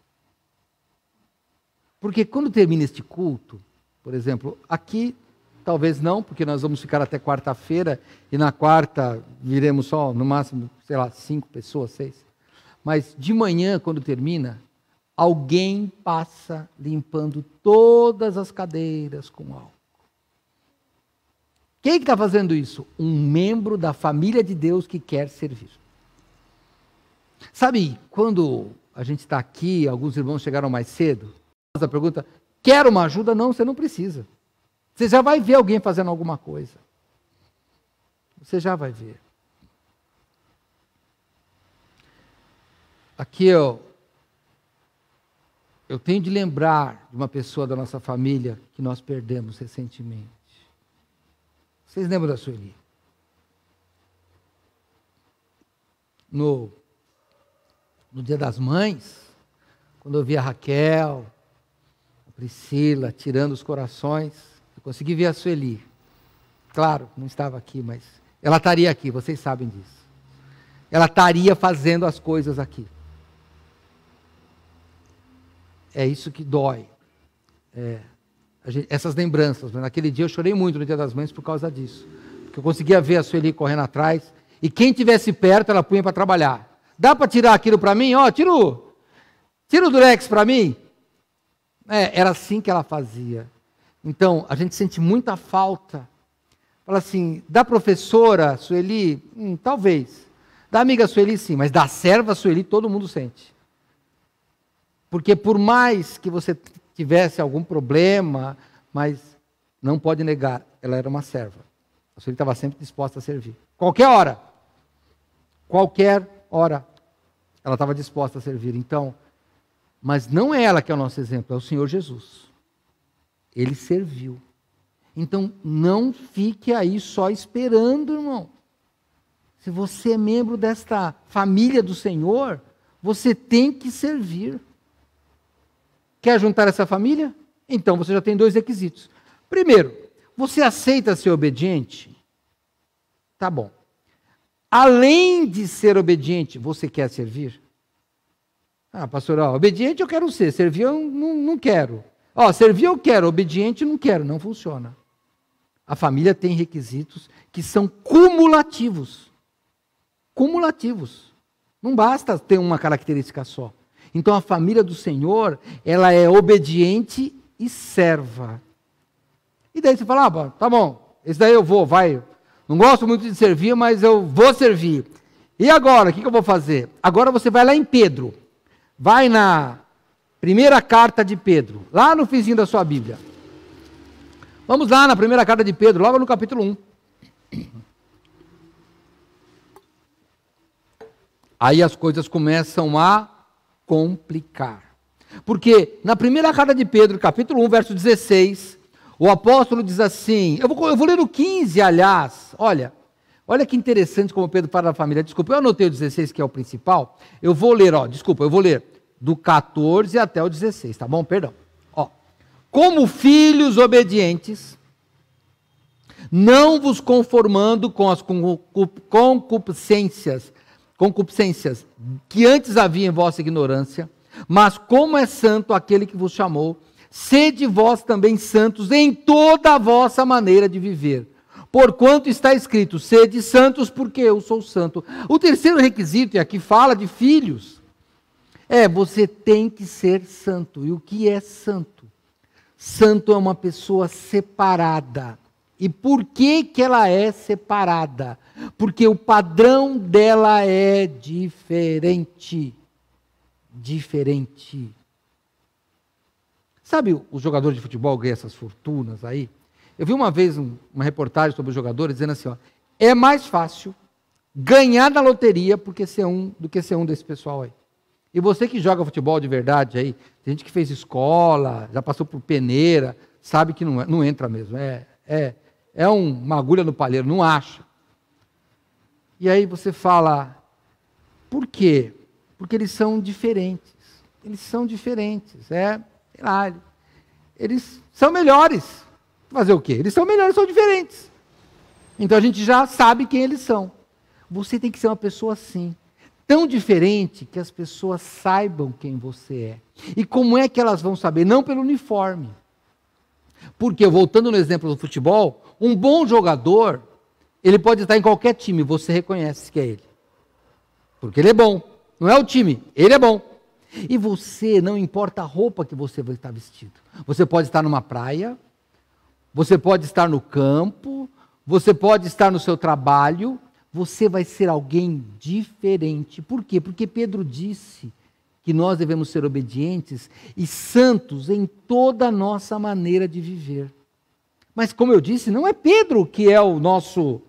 Porque quando termina este culto, por exemplo, aqui talvez não, porque nós vamos ficar até quarta-feira, e na quarta viremos só, no máximo, 5 pessoas, 6. Mas de manhã, quando termina, alguém passa limpando todas as cadeiras com álcool. Quem está fazendo isso? Um membro da família de Deus que quer servir. Sabe, quando a gente está aqui, alguns irmãos chegaram mais cedo, a pergunta: quer uma ajuda? Não, você não precisa. Você já vai ver alguém fazendo alguma coisa. Você já vai ver. Aqui eu tenho de lembrar de uma pessoa da nossa família que nós perdemos recentemente. Vocês lembram da Sueli? No Dia das Mães, quando eu vi a Raquel, a Priscila, tirando os corações, eu consegui ver a Sueli. Claro, não estava aqui, mas ela estaria aqui, vocês sabem disso. Ela estaria fazendo as coisas aqui. É isso que dói. Essas lembranças. Naquele dia eu chorei muito no Dia das Mães por causa disso. Porque eu conseguia ver a Sueli correndo atrás, e quem estivesse perto, ela punha para trabalhar. Dá para tirar aquilo para mim? Tira o durex para mim. Era assim que ela fazia. Então, a gente sente muita falta. Fala assim, da professora Sueli, talvez. Da amiga Sueli, sim, mas da serva Sueli, todo mundo sente. Porque por mais que você tivesse algum problema, mas não pode negar, ela era uma serva. A Sueli estava sempre disposta a servir. Qualquer hora, ela estava disposta a servir. Então, mas não é ela que é o nosso exemplo, é o Senhor Jesus. Ele serviu. Então, não fique aí só esperando, irmão. Se você é membro desta família do Senhor, você tem que servir. Quer juntar essa família? Então, você já tem 2 requisitos. Primeiro, você aceita ser obediente? Tá bom. Além de ser obediente, você quer servir? Ah, pastor, obediente eu quero ser, servir eu não quero. Servir eu quero, obediente não quero. Não funciona. A família tem requisitos que são cumulativos. Cumulativos. Não basta ter uma característica só. Então a família do Senhor, ela é obediente e serva. E daí você fala, tá bom, esse daí eu vou, vai. Não gosto muito de servir, mas eu vou servir. E agora, o que eu vou fazer? Agora você vai lá em Pedro. Vai na primeira carta de Pedro, lá no finzinho da sua Bíblia. Vamos lá na primeira carta de Pedro, logo no capítulo 1. Aí as coisas começam a complicar. Porque na primeira carta de Pedro, capítulo 1, verso 16, o apóstolo diz assim, eu vou ler o 15, aliás, olha que interessante como Pedro fala da família. Desculpa, eu anotei o 16, que é o principal. Eu vou ler do 14 até o 16, tá bom? Perdão. Como filhos obedientes, não vos conformando com as concupiscências que antes havia em vossa ignorância, mas como é santo aquele que vos chamou, sede vós também santos em toda a vossa maneira de viver. Porquanto está escrito, sede santos porque eu sou santo. O terceiro requisito, e aqui fala de filhos, você tem que ser santo. E o que é santo? Santo é uma pessoa separada. E por que ela é separada? Porque o padrão dela é diferente. Diferente. Sabe os jogadores de futebol ganham essas fortunas aí? Eu vi uma vez uma reportagem sobre os jogadores dizendo assim, é mais fácil ganhar na loteria do que ser um desse pessoal aí. E você que joga futebol de verdade aí, tem gente que fez escola, já passou por peneira, sabe que não entra mesmo. É uma agulha no palheiro, não acha. E aí você fala, por quê? Porque eles são diferentes. Eles são diferentes. Eles são melhores. Fazer o quê? Eles são melhores, são diferentes. Então a gente já sabe quem eles são. Você tem que ser uma pessoa assim. Tão diferente que as pessoas saibam quem você é. E como é que elas vão saber? Não pelo uniforme. Porque, voltando no exemplo do futebol, um bom jogador, ele pode estar em qualquer time, você reconhece que é ele. Porque ele é bom. Não é o time, ele é bom. E você, não importa a roupa que você vai estar vestido. Você pode estar numa praia, você pode estar no campo, você pode estar no seu trabalho, você vai ser alguém diferente. Por quê? Porque Pedro disse que nós devemos ser obedientes e santos em toda a nossa maneira de viver. Mas, como eu disse, não é Pedro que é o nosso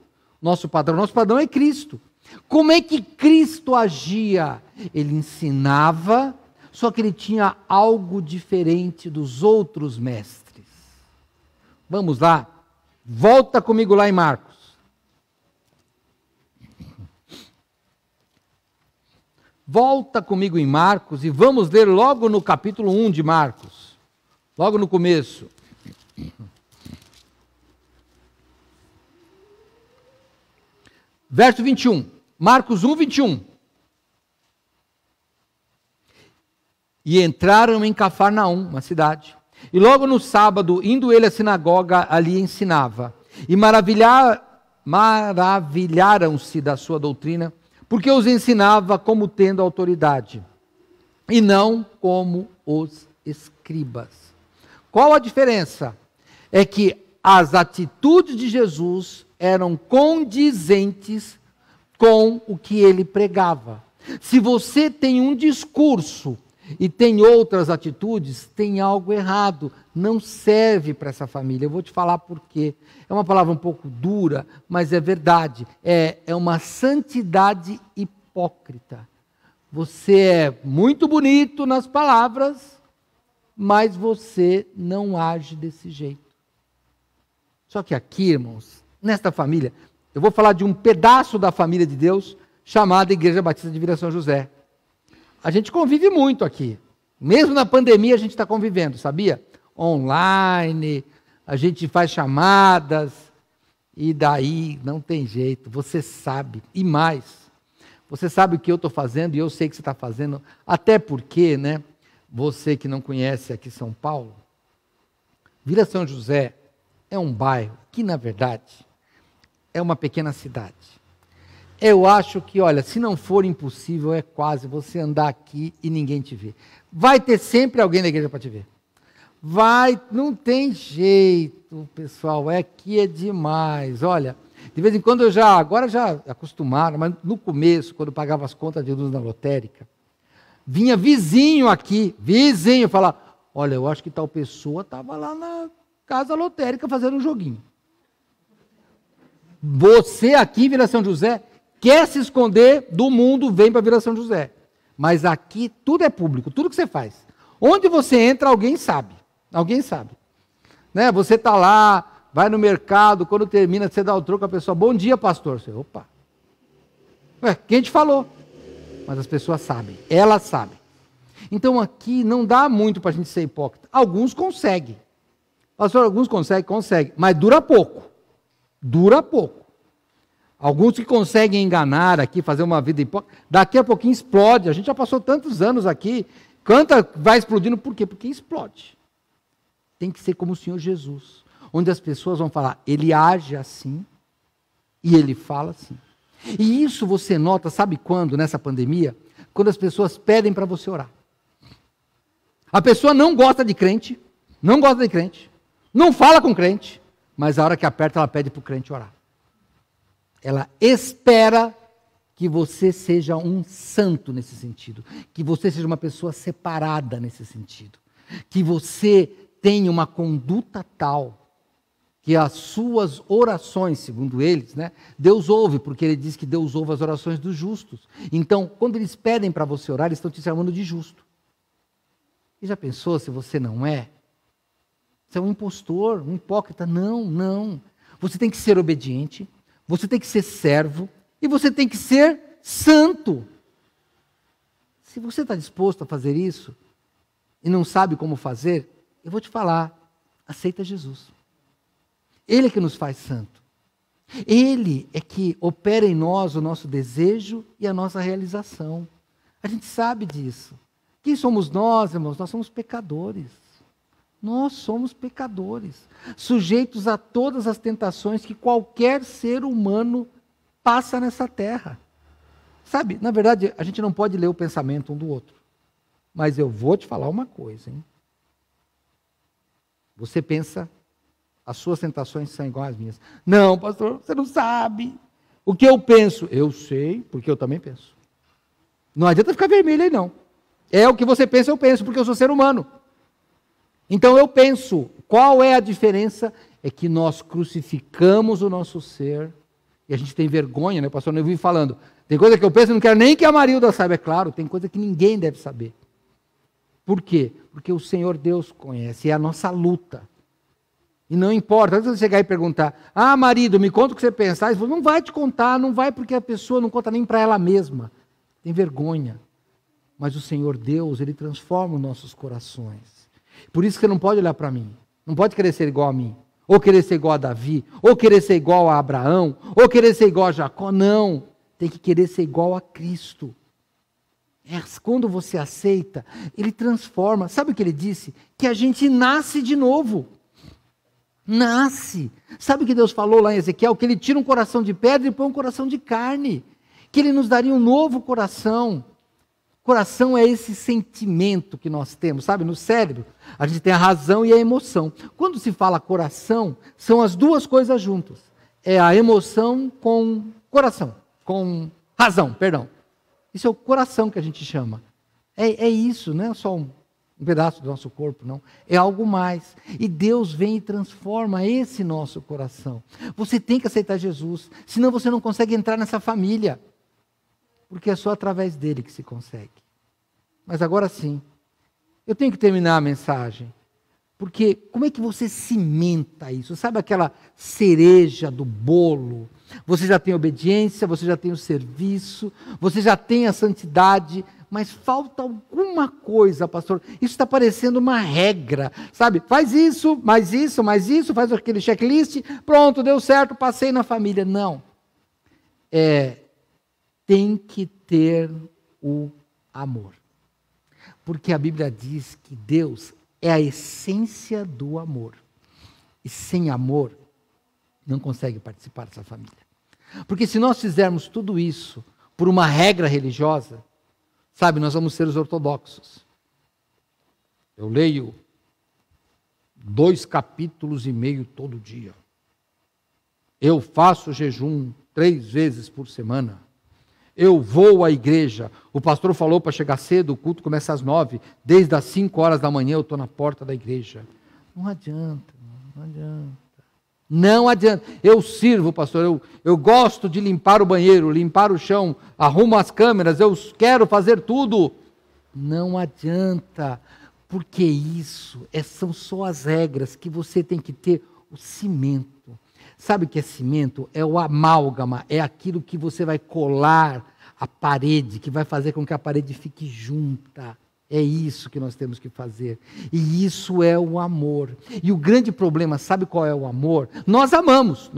padrão. Nosso padrão é Cristo. Como é que Cristo agia? Ele ensinava, só que ele tinha algo diferente dos outros mestres. Vamos lá? Volta comigo lá em Marcos. Volta comigo em Marcos e vamos ler logo no capítulo 1 de Marcos. Logo no começo. Verso 21. Marcos 1, 21. E entraram em Cafarnaum, uma cidade. E logo no sábado, indo ele à sinagoga, ali ensinava. E maravilharam-se da sua doutrina, porque os ensinava como tendo autoridade, e não como os escribas. Qual a diferença? É que as atitudes de Jesus eram condizentes com o que ele pregava. Se você tem um discurso e tem outras atitudes, tem algo errado, não serve para essa família. Eu vou te falar por quê. É uma palavra um pouco dura, mas é verdade. É uma santidade hipócrita. Você é muito bonito nas palavras, mas você não age desse jeito. Só que aqui, irmãos, nesta família, eu vou falar de um pedaço da família de Deus chamada Igreja Batista de Vila São José. A gente convive muito aqui. Mesmo na pandemia a gente está convivendo, sabia? Online, a gente faz chamadas, e daí não tem jeito, você sabe. E mais, você sabe o que eu estou fazendo e eu sei que você está fazendo, até porque, né, você que não conhece aqui São Paulo, Vila São José é um bairro que, na verdade, é uma pequena cidade. Eu acho que, olha, se não for impossível, é quase você andar aqui e ninguém te vê. Vai ter sempre alguém da igreja para te ver. Vai, não tem jeito, pessoal, aqui é demais. Olha, de vez em quando agora já acostumaram, mas no começo, quando eu pagava as contas de luz na lotérica, vinha vizinho aqui, falar, olha, eu acho que tal pessoa estava lá na casa lotérica fazendo um joguinho. Você aqui, Vila São José, quer se esconder do mundo, vem para Vila São José. Mas aqui tudo é público, tudo que você faz. Onde você entra, alguém sabe. Alguém sabe. Né? Você está lá, vai no mercado, quando termina, você dá o troco, a pessoa, bom dia, pastor. Você, opa. Ué, quem te falou? Mas as pessoas sabem, elas sabem. Então aqui não dá muito para a gente ser hipócrita. Alguns conseguem. Pastor, alguns conseguem, mas dura pouco. Dura pouco. Alguns que conseguem enganar aqui, fazer uma vida hipócrita, daqui a pouquinho explode. A gente já passou tantos anos aqui, vai explodindo, por quê? Porque explode. Tem que ser como o Senhor Jesus, onde as pessoas vão falar, ele age assim, e ele fala assim. E isso você nota, sabe quando, nessa pandemia? Quando as pessoas pedem para você orar. A pessoa não gosta de crente, não fala com crente, mas a hora que aperta, ela pede para o crente orar. Ela espera que você seja um santo nesse sentido, que você seja uma pessoa separada nesse sentido, que você tenha uma conduta tal que as suas orações, segundo eles, né, Deus ouve, porque ele diz que Deus ouve as orações dos justos. Então, quando eles pedem para você orar, eles estão te chamando de justo. E já pensou se você não é? Você é um impostor, um hipócrita. Não. Você tem que ser obediente, você tem que ser servo e você tem que ser santo. Se você está disposto a fazer isso e não sabe como fazer, eu vou te falar, aceita Jesus. Ele é que nos faz santo. Ele é que opera em nós o nosso desejo e a nossa realização. A gente sabe disso. Quem somos nós, irmãos? Nós somos pecadores. Nós somos pecadores, sujeitos a todas as tentações que qualquer ser humano passa nessa terra. Sabe, na verdade, a gente não pode ler o pensamento um do outro. Mas eu vou te falar uma coisa, hein? Você pensa, as suas tentações são iguais às minhas. Não, pastor, você não sabe. O que eu penso? Eu sei, porque eu também penso. Não adianta ficar vermelho aí, não. É o que você pensa, eu penso, porque eu sou ser humano. Então eu penso, qual é a diferença? É que nós crucificamos o nosso ser, e a gente tem vergonha, né? O pastor Neuvi falando, tem coisa que eu penso e não quero nem que a Marilda saiba, é claro, tem coisa que ninguém deve saber. Por quê? Porque o Senhor Deus conhece, é a nossa luta. E não importa, antes de você chegar e perguntar, marido, me conta o que você pensa, ele falou, não vai te contar, não vai porque a pessoa não conta nem para ela mesma, tem vergonha. Mas o Senhor Deus, Ele transforma os nossos corações. Por isso que você não pode olhar para mim, não pode querer ser igual a mim, ou querer ser igual a Davi, ou querer ser igual a Abraão, ou querer ser igual a Jacó, não, tem que querer ser igual a Cristo. Quando você aceita, Ele transforma, sabe o que Ele disse? Que a gente nasce de novo, nasce, sabe o que Deus falou lá em Ezequiel? Que Ele tira um coração de pedra e põe um coração de carne, que Ele nos daria um novo coração. Coração é esse sentimento que nós temos, sabe? No cérebro, a gente tem a razão e a emoção. Quando se fala coração, são as duas coisas juntas. É a emoção com coração, com razão, perdão. Isso é o coração que a gente chama. É isso, não é só um pedaço do nosso corpo, não. É algo mais. E Deus vem e transforma esse nosso coração. Você tem que aceitar Jesus, senão você não consegue entrar nessa família. Porque é só através dele que se consegue. Mas agora sim, eu tenho que terminar a mensagem. Porque como é que você cimenta isso? Sabe aquela cereja do bolo? Você já tem obediência, você já tem o serviço, você já tem a santidade, mas falta alguma coisa, pastor. Isso está parecendo uma regra, sabe? Faz isso, mais isso, mais isso, faz aquele checklist, pronto, deu certo, passei na família. Não. Tem que ter o amor. Porque a Bíblia diz que Deus é a essência do amor. E sem amor, não consegue participar dessa família. Porque se nós fizermos tudo isso por uma regra religiosa, sabe, nós vamos ser os ortodoxos. Eu leio 2,5 capítulos todo dia. Eu faço jejum 3 vezes por semana. Eu vou à igreja. O pastor falou para chegar cedo, o culto começa às 9. Desde as 5 horas da manhã eu estou na porta da igreja. Não adianta, não adianta. Não adianta. Eu sirvo, pastor, eu gosto de limpar o banheiro, limpar o chão, arrumo as câmeras, eu quero fazer tudo. Não adianta, porque isso são só as regras que você tem que ter o cimento. Sabe o que é cimento? É o amálgama, é aquilo que você vai colar a parede, que vai fazer com que a parede fique junta. É isso que nós temos que fazer. E isso é o amor. E o grande problema, sabe qual é o amor? Nós amamos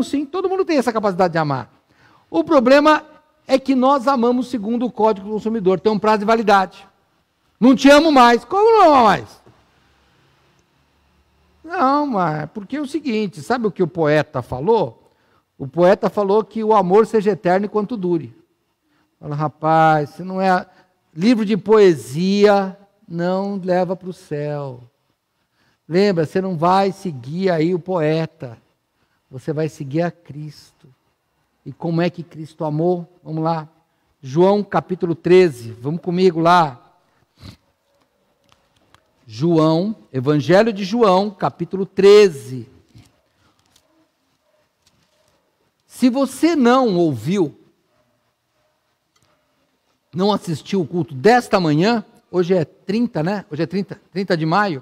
sim, todo mundo tem essa capacidade de amar. O problema é que nós amamos segundo o Código do Consumidor, tem um prazo de validade. Não te amo mais. Como não ama mais? Não, mas porque é o seguinte, sabe o que o poeta falou? O poeta falou que o amor seja eterno enquanto dure. Fala, rapaz, se não é... Livro de poesia não leva para o céu. Lembra, você não vai seguir aí o poeta. Você vai seguir a Cristo. E como é que Cristo amou? Vamos lá. João capítulo 13. Vamos comigo lá. João, Evangelho de João, capítulo 13. Se você não ouviu, não assistiu o culto desta manhã, hoje é 30, né? Hoje é 30 de maio.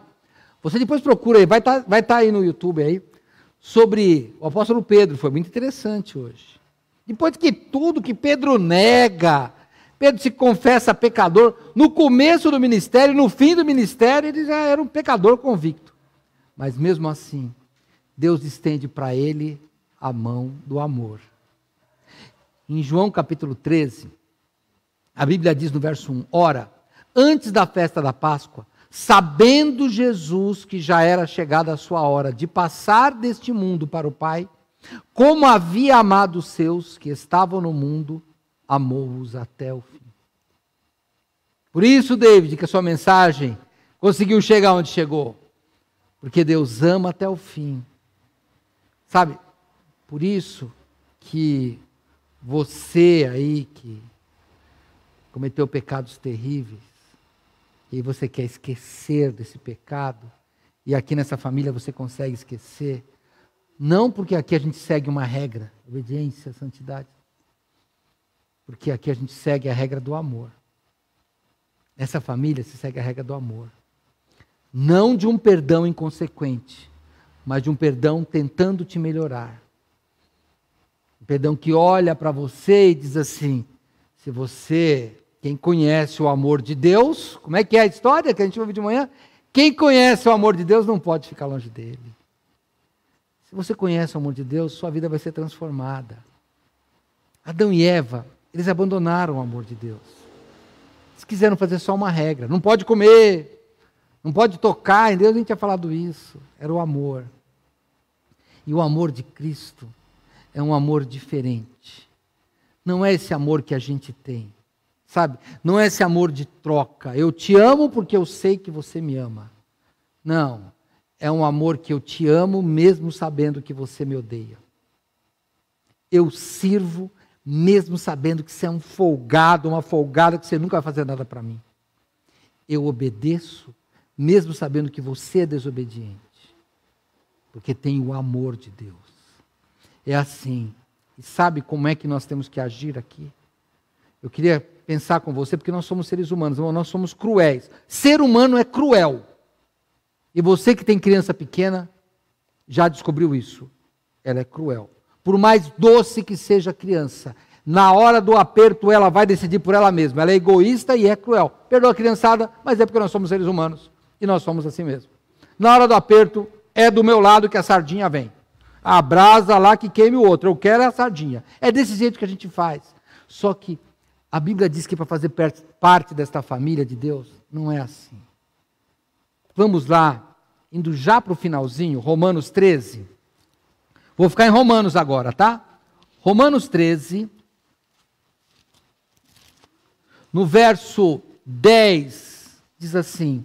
Você depois procura aí, vai tá aí no YouTube aí, sobre o apóstolo Pedro, foi muito interessante hoje. Depois que tudo que Pedro nega, Pedro se confessa pecador, no começo do ministério, no fim do ministério, ele já era um pecador convicto. Mas mesmo assim, Deus estende para ele a mão do amor. Em João capítulo 13, a Bíblia diz no verso 1, ora, antes da festa da Páscoa, sabendo Jesus que já era chegada a sua hora de passar deste mundo para o Pai, como havia amado os seus que estavam no mundo, amou-os até o fim. Por isso, David, que a sua mensagem conseguiu chegar onde chegou. Porque Deus ama até o fim. Sabe, por isso que você aí que cometeu pecados terríveis, e você quer esquecer desse pecado, e aqui nessa família você consegue esquecer, não porque aqui a gente segue uma regra, obediência, santidade, porque aqui a gente segue a regra do amor. Nessa família se segue a regra do amor. Não de um perdão inconsequente, mas de um perdão tentando te melhorar. Um perdão que olha para você e diz assim, se você, quem conhece o amor de Deus, como é que é a história que a gente ouve de manhã? Quem conhece o amor de Deus não pode ficar longe dele. Se você conhece o amor de Deus, sua vida vai ser transformada. Adão e Eva, eles abandonaram o amor de Deus. Eles quiseram fazer só uma regra. Não pode comer, não pode tocar. Em Deus a gente tinha falado isso. Era o amor. E o amor de Cristo é um amor diferente. Não é esse amor que a gente tem. Sabe? Não é esse amor de troca. Eu te amo porque eu sei que você me ama. Não. É um amor que eu te amo mesmo sabendo que você me odeia. Eu sirvo mesmo sabendo que você é um folgado, uma folgada, que você nunca vai fazer nada para mim. eu obedeço, mesmo sabendo que você é desobediente, porque tem o amor de Deus. É assim. E sabe como é que nós temos que agir aqui? Eu queria pensar com você, porque nós somos seres humanos, nós somos cruéis. Ser humano é cruel. E você que tem criança pequena, já descobriu isso. Ela é cruel. Por mais doce que seja a criança, na hora do aperto ela vai decidir por ela mesma. Ela é egoísta e é cruel. Perdoa a criançada, mas é porque nós somos seres humanos. E nós somos assim mesmo. Na hora do aperto, é do meu lado que a sardinha vem. A brasa lá que queime o outro. Eu quero a sardinha. É desse jeito que a gente faz. Só que a Bíblia diz que para fazer parte desta família de Deus, não é assim. Vamos lá, indo já para o finalzinho, Romanos 13. Vou ficar em Romanos agora, tá? Romanos 13, no verso 10, diz assim: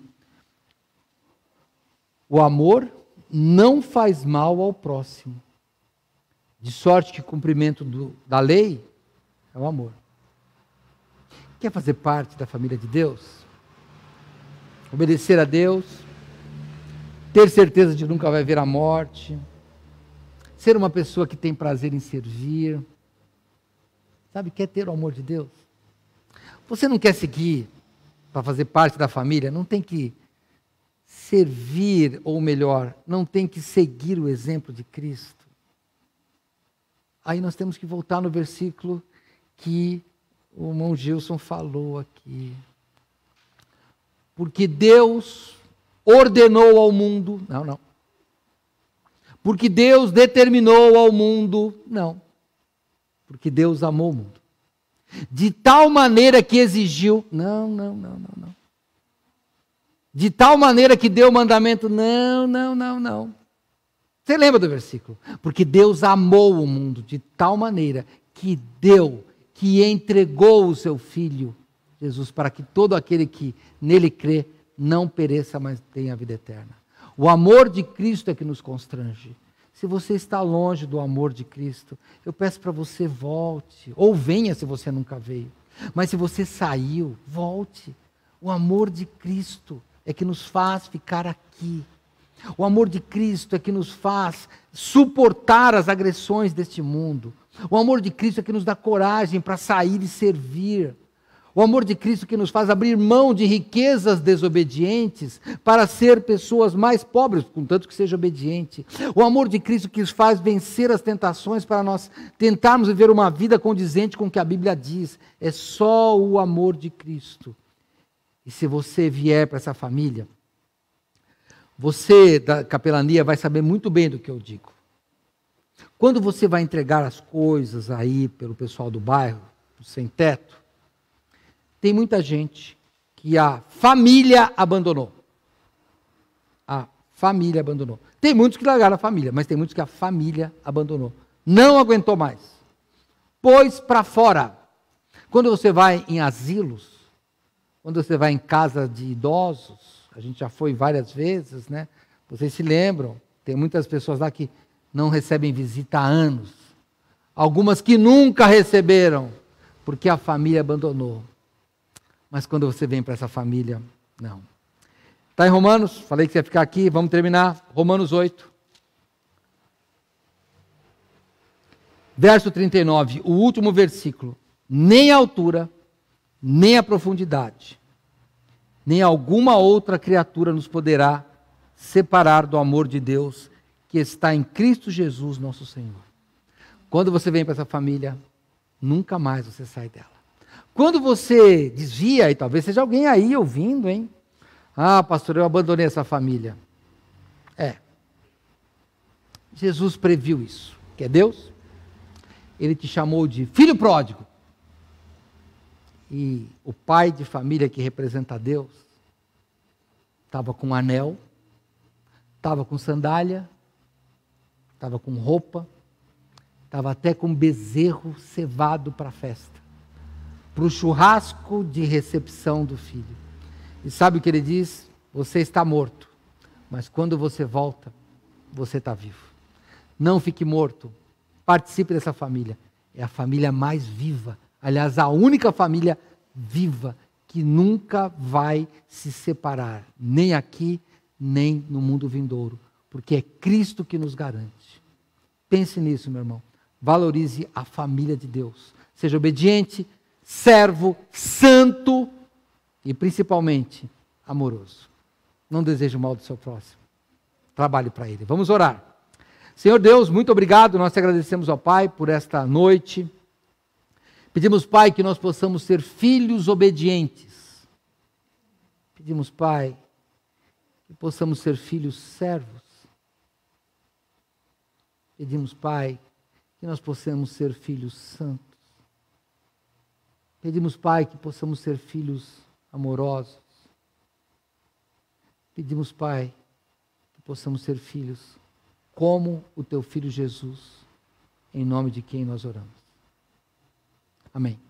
o amor não faz mal ao próximo, de sorte que o cumprimento da lei é o amor. Quer fazer parte da família de Deus? Obedecer a Deus, ter certeza de que nunca vai ver a morte, ser uma pessoa que tem prazer em servir, sabe, quer ter o amor de Deus? Você não quer seguir para fazer parte da família? Não tem que servir, ou melhor, não tem que seguir o exemplo de Cristo. Aí nós temos que voltar no versículo que o irmão Gilson falou aqui. Porque Deus ordenou ao mundo, não. Porque Deus determinou ao mundo, não. Porque Deus amou o mundo. De tal maneira que exigiu, não. De tal maneira que deu o mandamento, não. Você lembra do versículo? Porque Deus amou o mundo de tal maneira que que entregou o seu Filho, Jesus, para que todo aquele que nele crê não pereça, mas tenha a vida eterna. O amor de Cristo é que nos constrange. Se você está longe do amor de Cristo, eu peço para você volte, ou venha se você nunca veio. Mas se você saiu, volte. O amor de Cristo é que nos faz ficar aqui. O amor de Cristo é que nos faz suportar as agressões deste mundo. O amor de Cristo é que nos dá coragem para sair e servir. O amor de Cristo que nos faz abrir mão de riquezas desobedientes para ser pessoas mais pobres, contanto que seja obediente. O amor de Cristo que nos faz vencer as tentações para nós tentarmos viver uma vida condizente com o que a Bíblia diz. É só o amor de Cristo. E se você vier para essa família, você da capelania vai saber muito bem do que eu digo. Quando você vai entregar as coisas aí pelo pessoal do bairro, sem teto, tem muita gente que a família abandonou. A família abandonou. Tem muitos que largaram a família, mas tem muitos que a família abandonou. Não aguentou mais. Pôs para fora. Quando você vai em asilos, quando você vai em casa de idosos, a gente já foi várias vezes, né? Vocês se lembram, tem muitas pessoas lá que não recebem visita há anos. Algumas que nunca receberam, porque a família abandonou. Mas quando você vem para essa família, não. Está em Romanos? Falei que você ia ficar aqui, vamos terminar. Romanos 8. Verso 39, o último versículo. Nem a altura, nem a profundidade, nem alguma outra criatura nos poderá separar do amor de Deus que está em Cristo Jesus, nosso Senhor. Quando você vem para essa família, nunca mais você sai dela. Quando você desvia, e talvez seja alguém aí ouvindo, hein? Ah, pastor, eu abandonei essa família. Jesus previu isso. Que é Deus? Ele te chamou de filho pródigo. E o pai de família que representa Deus estava com um anel, estava com sandália, estava com roupa, estava até com bezerro cevado para a festa, para o churrasco de recepção do filho. E sabe o que ele diz? Você está morto, mas quando você volta, você está vivo. Não fique morto, participe dessa família. É a família mais viva, aliás, a única família viva que nunca vai se separar, nem aqui, nem no mundo vindouro, porque é Cristo que nos garante. Pense nisso, meu irmão. Valorize a família de Deus. Seja obediente, servo, santo e principalmente amoroso. Não deseje o mal do seu próximo. Trabalhe para ele. Vamos orar. Senhor Deus, muito obrigado. Nós te agradecemos ao Pai por esta noite. Pedimos, Pai, que nós possamos ser filhos obedientes. Pedimos, Pai, que possamos ser filhos servos. Pedimos, Pai, que nós possamos ser filhos santos. Pedimos, Pai, que possamos ser filhos amorosos. Pedimos, Pai, que possamos ser filhos como o Teu Filho Jesus, em nome de quem nós oramos. Amém.